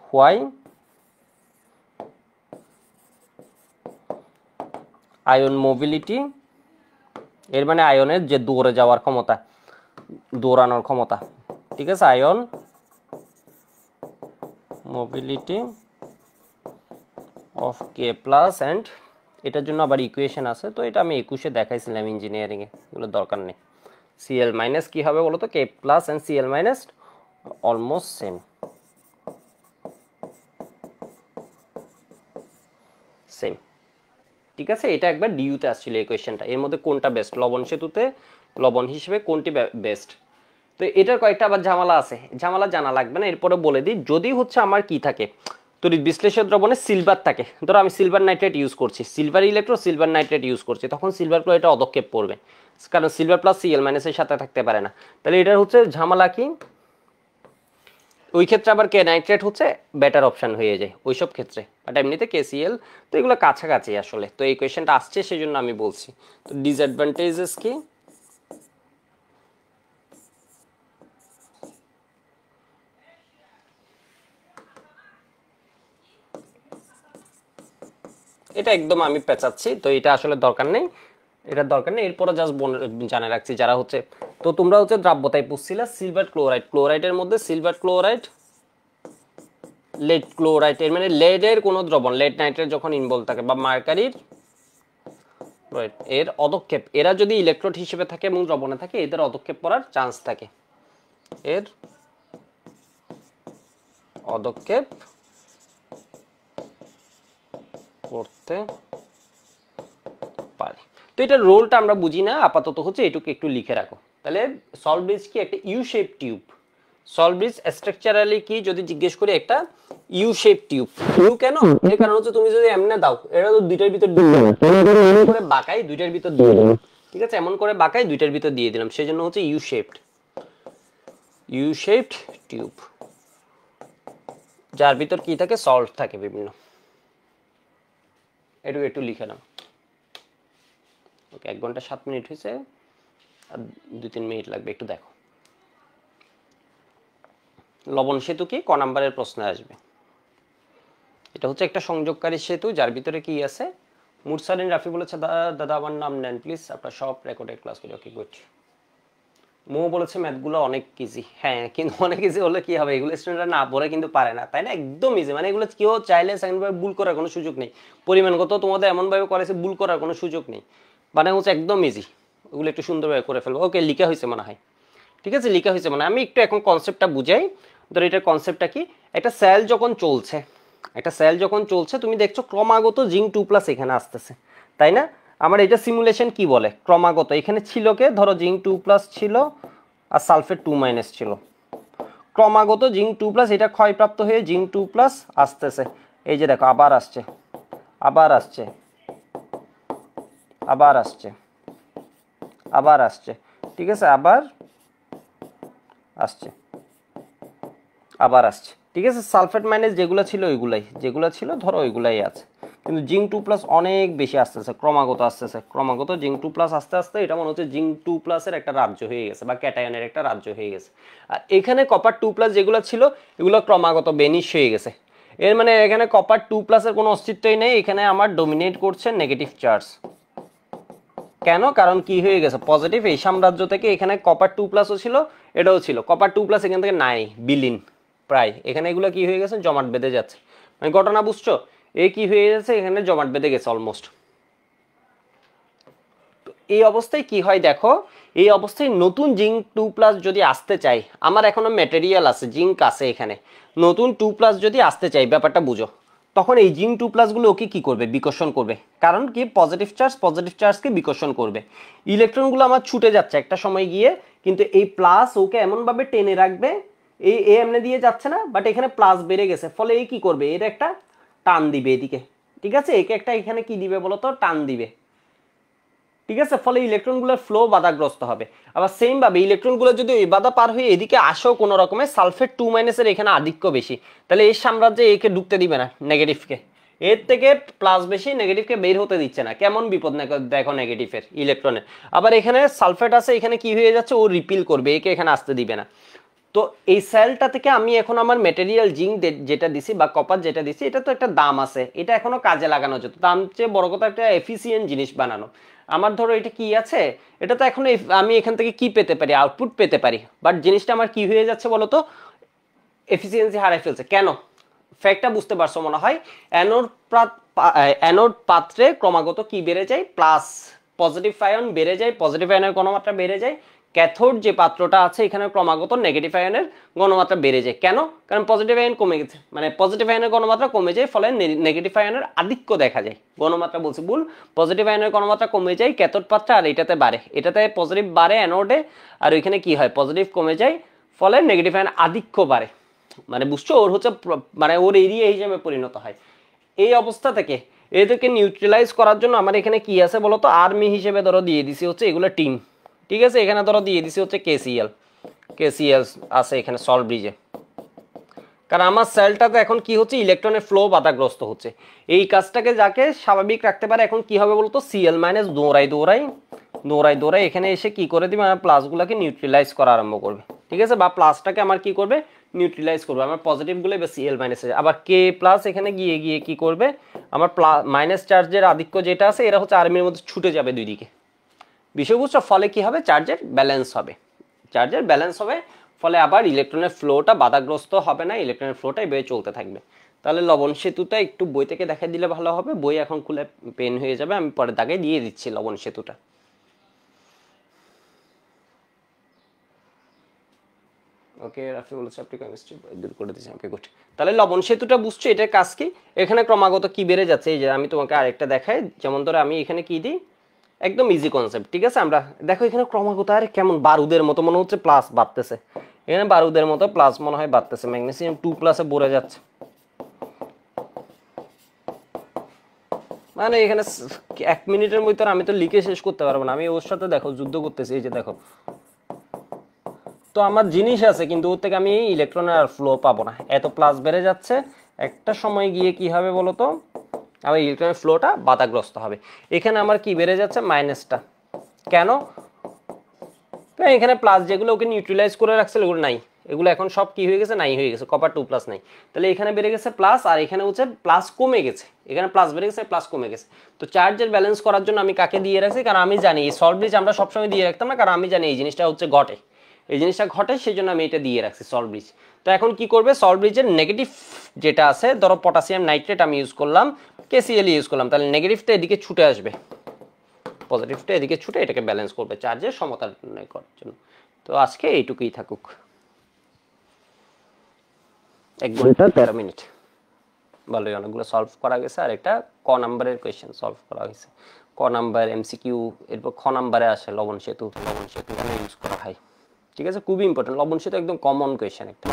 হোয়াই, আয়ন মোবিলিটি, এর মানে আয়নের যে দৌড়ে যাওয়ার ক্ষমতা, দৌড়ানোর ক্ষমতা। ঠিক আছে, ion mobility of k plus and, এটার জন্য আবার ইকুয়েশন আছে, তো এটা আমি 21-এ দেখাইছিলাম ইঞ্জিনিয়ারিংয়ে, এগুলো দরকার নেই। Cl মাইনাস কি হবে বলো তো, K plus and Cl minus almost same same. ঠিক আছে, এটা একবার ডিইউতে আসছিল এই কোয়েশ্চেনটা, এর মধ্যে কোনটা বেস্ট, লবণ সেতুতে লবণ হিসেবে কোনটি বেস্ট। তো এটার কয়েকটা আবার ঝামেলা আছে, ঝামেলা জানা লাগবে না, এরপরে বলে দিই। যদি হচ্ছে আমার কি থাকে, তড়িৎ বিশ্লেষক দ্রবণে সিলভার থাকে, ধরো আমি সিলভার নাইট্রেট ইউজ করছি, silver electro silver nitrate use করছি, তখন সিলভার ক্লোরাইডে অদক্ষেপ পড়বে, কারণ সিলভার প্লাস Cl মাইনাসের সাথে থাকতে পারে না। তাহলে এটার হচ্ছে ঝামেলা কি, ওই ক্ষেত্রে আবার কে নাইট্রেট হচ্ছে বেটার অপশন হয়ে যায় ওইসব ক্ষেত্রে, বাট এমনিতে KCl। তো এগুলো কাছাকাছি আসলে, তো এই কোয়েশ্চেনটা আসছে সেই জন্য আমি বলছি। তো ডিসঅ্যাডভান্টেজেস কি, এটা একদম আমি পেঁচাচ্ছি, তো এটা আসলে দরকার নেই, এটা দরকার নেই। এরপরে জাস্ট জানা রাখছি যারা হচ্ছে, তো তোমরা হচ্ছে দ্রাব্যতায় পুষছিলে সিলভার ক্লোরাইড, ক্লোরাইডের মধ্যে সিলভার ক্লোরাইড লেড ক্লোরাইড, এর মানে লেডের কোনো দ্রবণ, লেড নাইট্রেট যখন ইনভলভ থাকে বা মার্কারির এর অদক্ষেপ, এরা যদি ইলেকট্রোড হিসেবে থাকে এবং দ্রবণে থাকে, এদের অদক্ষেপ পড়ার চান্স থাকে, এর অদক্ষেপ করতে পারে। তো এটার রোলটা আমরা বুঝি না, আপাতত হচ্ছে এটুকু একটু লিখে রাখো। তাহলে সল্ট ব্রিজ কি, একটা you shape tube. Salt bridge structurally কি যদি জিজ্ঞেস করি, একটা ইউ শেপ টিউব। ইউ কেন, এর কারণ হচ্ছে তুমি যদি এমনে দাও, এটা তো দুইটার ভিতর এমন করে বাঁকাই দুইটার ভিতর দিয়ে দিলাম, ঠিক আছে, এমন করে বাঁকাই দুইটার ভিতর দিয়ে দিলাম, সেই জন্য হচ্ছে U shaped, U shaped tube, যার ভিতর কি থাকে, সল্ট থাকে বিভিন্ন। একটু একটু লিখে নাও। ওকে, 1 ঘন্টা 7 মিনিট হয়েছে, আর 2-3 মিনিট লাগবে, একটু দেখো। লবণ সেতু কি, ক নাম্বারের প্রশ্ন আসবে। এটা হচ্ছে একটা সংযোগকারী সেতু, যার ভিতরে কি আছে, মুরসালিন রাফি বলেছে দাদা আমার নাম নেন প্লিজ, আপনার সব রেকর্ডেড ক্লাস করে। Okay good. মো বলেছে ম্যাথগুলো অনেক ইজি, হ্যাঁ কিন্তু অনেক ইজি হলে কি হবে, এগুলো স্টুডেন্টরা না পড়ে কিন্তু পারে না, তাই না, একদম ইজি, মানে এগুলো কেউ চাইলে সেকেন্ডভাবে ভুল করার কোনো সুযোগ নেই, পরিমাণগত তোমাদের এমনভাবে করেছে ভুল করার কোনো সুযোগ নেই, মানে হচ্ছে একদম ইজি, ওগুলো একটু সুন্দরভাবে করে ফেলবো। ওকে, লিখা হয়েছে মনে হয়, ঠিক আছে, লিখা হয়েছে মানে, আমি একটু এখন কনসেপ্টটা বুঝাই। ধর এটার কনসেপ্টটা কি, একটা সেল যখন চলছে, একটা সেল যখন চলছে, তুমি দেখছো ক্রমাগত জিঙ্ক 2+ এখানে আসতেছে, তাই না, আমার এটা সিমুলেশন কি বলে, ক্রমাগত এখানে ছিল কে, ধরো জিঙ্ক 2+ ছিল আর সালফেট 2- ছিল, ক্রমাগত জিঙ্ক 2+, এটা ক্ষয়প্রাপ্ত হয়ে জিঙ্ক 2+ আসতেছে, এই যে দেখো আবার আসছে, আবার আসছে, আবার আসছে, আবার আসছে, ঠিক আছে, আবার আসছে, আবার আসছে, ঠিক আছে, সালফেট মাইনাস যেগুলো ছিল ওইগুলাই, যেগুলো ছিল ধরো ওইগুলাই আছে, কিন্তু জিঙ্ক 2+ অনেক বেশি আসতেছে, ক্রমাগত আসতেছে, ক্রমাগত জিঙ্ক 2+ আস্তে আস্তে এটা মনে হচ্ছে জিঙ্ক 2+ এর একটা রাজ্য হয়ে গেছে, বা ক্যাটায়নের একটা রাজ্য হয়ে গেছে। আর এখানে কপার 2+ যেগুলো ছিল এগুলো ক্রমাগত বেনিশ হয়ে গেছে, এর মানে এখানে কপার 2+ এর কোনো অস্তিত্বই নেই, এখানে আমার ডমিনেট করছে নেগেটিভ চার্জ। কেন, কারণ কি হয়ে গেছে, পজিটিভ এই সাম্রাজ্য থেকে এখানে কপার 2+ও ছিল, এটাও ছিল, কপার 2+ এখান থেকে নাই, বিলীন প্রায়, এখানে এগুলো কি হয়ে গেছে, জমাট বেঁধে যাচ্ছে, মানে ঘটনা বুঝছো, এ কি হয়ে যাচ্ছে, এখানে জমাট বেঁধে গেছে অলমোস্ট। তো এই অবস্থায় কি হয় দেখো, এই অবস্থায় নতুন জিঙ্ক 2+ যদি আসতে চাই, আমার এখনো ম্যাটেরিয়াল আছে, জিঙ্ক আছে এখানে, নতুন 2+ যদি আসতে চাই, ব্যাপারটা বুঝো, তখন এই জিঙ্ক 2+ গুলো ওকে কি করবে, বিকর্ষণ করবে, কারণ কি পজিটিভ চার্জকে বিকর্ষণ করবে, ইলেকট্রনগুলো আমার ছুটে যাচ্ছে একটা সময় গিয়ে, কিন্তু এই প্লাস ওকে এমনভাবে টেনে রাখবে, এই এমনি দিয়ে যাচ্ছে না, বাট এখানে প্লাস বেড়ে গেছে, ফলে এই কি করবে, এর একটা টান দিবে এদিকে, ঠিক আছে, একে একটা এখানে কি দিবে বলতো, টান দিবে, ঠিক আছে, ফলে ইলেকট্রনগুলোর ফ্লো বাধাগ্রস্ত হবে। আবার সেম ভাবে ইলেকট্রনগুলো যদি ওই বাধা পার হয়ে এদিকে আসেও কোনো রকমের, সালফেট 2- এর এখানে আধিক্য বেশি, তাহলে এর সাম্রাজ্যে একে ঢুকতে দিবে না, নেগেটিভকে, এর থেকে প্লাস বেশি, নেগেটিভকে বের হতে দিচ্ছে না, কেমন বিপদ দেখো নেগেটিভের ইলেকট্রনের। আবার এখানে সালফেট আছে, এখানে কি হয়ে যাচ্ছে, ও রিপিল করবে, একে এখানে আসতে দিবে না। তো এই সেলটা থেকে আমি এখন আমার ম্যাটেরিয়াল জিঙ্ক যেটা দিছি বা কপার যেটা দিছি, এটা তো একটা দাম আছে, এটা এখনো কাজে লাগানো যেত, দাম চেয়ে বড় কথা একটা এফিসিয়েন্ট জিনিস বানানো। আমার ধরো এটা কি আছে, এটা তো এখন আমি এখান থেকে কি পেতে পারি, আউটপুট পেতে পারি, বাট জিনিসটা আমার কি হয়ে যাচ্ছে বলতো, এফিসিয়েন্সি হারাই ফেলছে, কেন, ফ্যাক্টটা বুঝতে পারছো মনে হয়, অ্যানোড পাত্রে ক্রমাগত কি বেড়ে যায়, প্লাস পজিটিভ আয়ন বেড়ে যায়, পজিটিভ আয়নের ঘনমাত্রা বেড়ে যায়, ক্যাথোড যে পাত্রটা আছে এখানে ক্রমাগত নেগেটিভ আয়নের ঘনমাত্রা বেড়ে যায়। কেন? কারণ পজিটিভ আয়ন কমে গেছে, মানে পজিটিভ আয়নের ঘনমাত্রা কমে যায়, ফলে নেগেটিভ আয়নের আধিক্য দেখা যায়। ঘনমাত্রা বলছি ভুল, পজিটিভ আয়নের ঘনমাত্রা কমে যায় ক্যাথোড পাত্রে, আর এটাতে বাড়ে, এটাতে পজিটিভ বাড়ে অ্যানোডে, আর ওইখানে কি হয় পজিটিভ কমে যায়, ফলে নেগেটিভ আয়ন আধিক্য বাড়ে। মানে বুঝছো, ওর হচ্ছে মানে ওর এরিয়া হিসেবে পরিণত হয়। এই অবস্থা থেকে এদেরকে নিউট্রালাইজ করার জন্য আমার এখানে কি আছে বলতো, আর্মি হিসেবে ধরো দিয়ে দিছি হচ্ছে এগুলো টিম, ঠিক আছে। এখানে ধরো দিয়ে দিছি হচ্ছে কেসিএল আছে এখানে সল্ট ব্রিজে, কারণ আমার সেলটাতে এখন কি হচ্ছে, ইলেকট্রনের ফ্লো বাধাগ্রস্ত হচ্ছে। এই কাজটাকে যাকে স্বাভাবিক রাখতে পারে, এখন কি হবে বলতো, সিএল মাইনাস দৌড়াই এখানে এসে কি করে দিবে, আমার প্লাসগুলোকে নিউট্রালাইজ করা আরম্ভ করবে, ঠিক আছে। বা প্লাসটাকে আমার কি করবে, নিউট্রালাইজ করবে, আমার পজিটিভগুলো এবার সিএল মাইনাসে, আবার কে প্লাস এখানে গিয়ে গিয়ে কি করবে, আমার মাইনাস চার্জের আধিক্য যেটা আছে এরা হচ্ছে আর্মির মধ্যে ছুটে যাবে দুই দিকে, বিষয় বুঝছো। ফলে কি হবে, চার্জের ব্যালেন্স হবে, ফলে আবার ইলেকট্রনের ফ্লোটা বাধাগ্রস্ত হবে না, ইলেকট্রনের ফ্লোটা এভাবে চলতে থাকবে। তাহলে লবণ সেতুটা একটু বই থেকে দেখাই দিলে ভালো হবে, বই এখন খুলে পেন হয়ে যাবে, আমি পরে দাগে দিয়ে দিচ্ছি লবণ সেতুটা। ওকে, রাফি বলেছে আপনি কেমিস্ট্রি দূর করে দিয়েছেন, ওকে গুড। তাহলে লবণ সেতুটা বুঝছো, এটার কাজ কি, এখানে ক্রমাগত কি বেড়ে যাচ্ছে, এই যে আমি তোমাকে আরেকটা দেখাই, যেমন ধরো আমি এখানে কি দিই, একদম ইজি কনসেপ্ট, ঠিক আছে। আমরা দেখো এখানে ক্রমাগত আর কেমন বারুদের মতো মনে হচ্ছে প্লাস বাড়তেছে, এখানে বারুদের মতো প্লাস মনে হয় বাড়তেছে, ম্যাগনেসিয়াম 2+ ভরে যাচ্ছে, মানে এখানে 1 মিনিটের মধ্যে আমি তো লিখে শেষ করতে পারবো না, আমি ওর সাথে দেখো যুদ্ধ করতেছি, এই যে দেখো। তো আমার জিনিস আছে কিন্তু ওর থেকে আমি ইলেকট্রনের আর ফ্লো পাবো না, এত প্লাস বেড়ে যাচ্ছে, একটা সময় গিয়ে কি হবে বলতো, আমার ইলেকট্রনের ফ্লোটা বাধাগ্রস্ত হবে। এখানে আমার কি বেড়ে যাচ্ছে, মাইনাসটা, কেন, এখানে প্লাস যেগুলো ওকে নিউট্রালাইজ করে রাখছিল ওগুলো নাই, এগুলো এখন সব কি হয়ে গেছে, নাই হয়ে গেছে, কপার 2+ নাই। তাহলে এখানে বেড়ে গেছে প্লাস, আর এখানে হচ্ছে প্লাস কমে গেছে, এখানে প্লাস বেড়ে গেছে, প্লাস কমে গেছে। তো চার্জের ব্যালেন্স করার জন্য আমি কাকে দিয়ে রাখছি, কারণ আমি জানি এই সল্ট ব্রিজ আমরা সবসময় দিয়ে রাখতাম না, কারণ আমি জানি এই জিনিসটা হচ্ছে ঘটে, সেই জন্য আমি এটা দিয়ে রাখছি সল্ট ব্রিজ। তো এখন কি করবে, সল্ট ব্রিজের নেগেটিভ যেটা আছে, ধরো পটাশিয়াম নাইট্রেট আমি ইউজ করলাম, কেসিএল ইউজ করলাম, তাহলে নেগেটিভটা এদিকে ছুটে আসবে, পজিটিভটা এদিকে ছুটে এটাকে ব্যালেন্স করবে চার্জের সমতা নির্ণয় করার জন্য। তো আজকে এইটুকুই থাকুক, 1 ঘন্টা 13 মিনিট, ভালোই অনেকগুলো সলভ করা গেছে। আর একটা ক নাম্বারের কোয়েশ্চেন সলভ করা হয়েছে, ক নাম্বার এমসিকিউ, এরপর খ নাম্বারে আসে লবণ সেতু ইউজ করা হয়, ঠিক আছে। খুবই ইম্পর্টেন্ট, লবণ সেতু একদম কমন কোয়েশ্চেন একটা।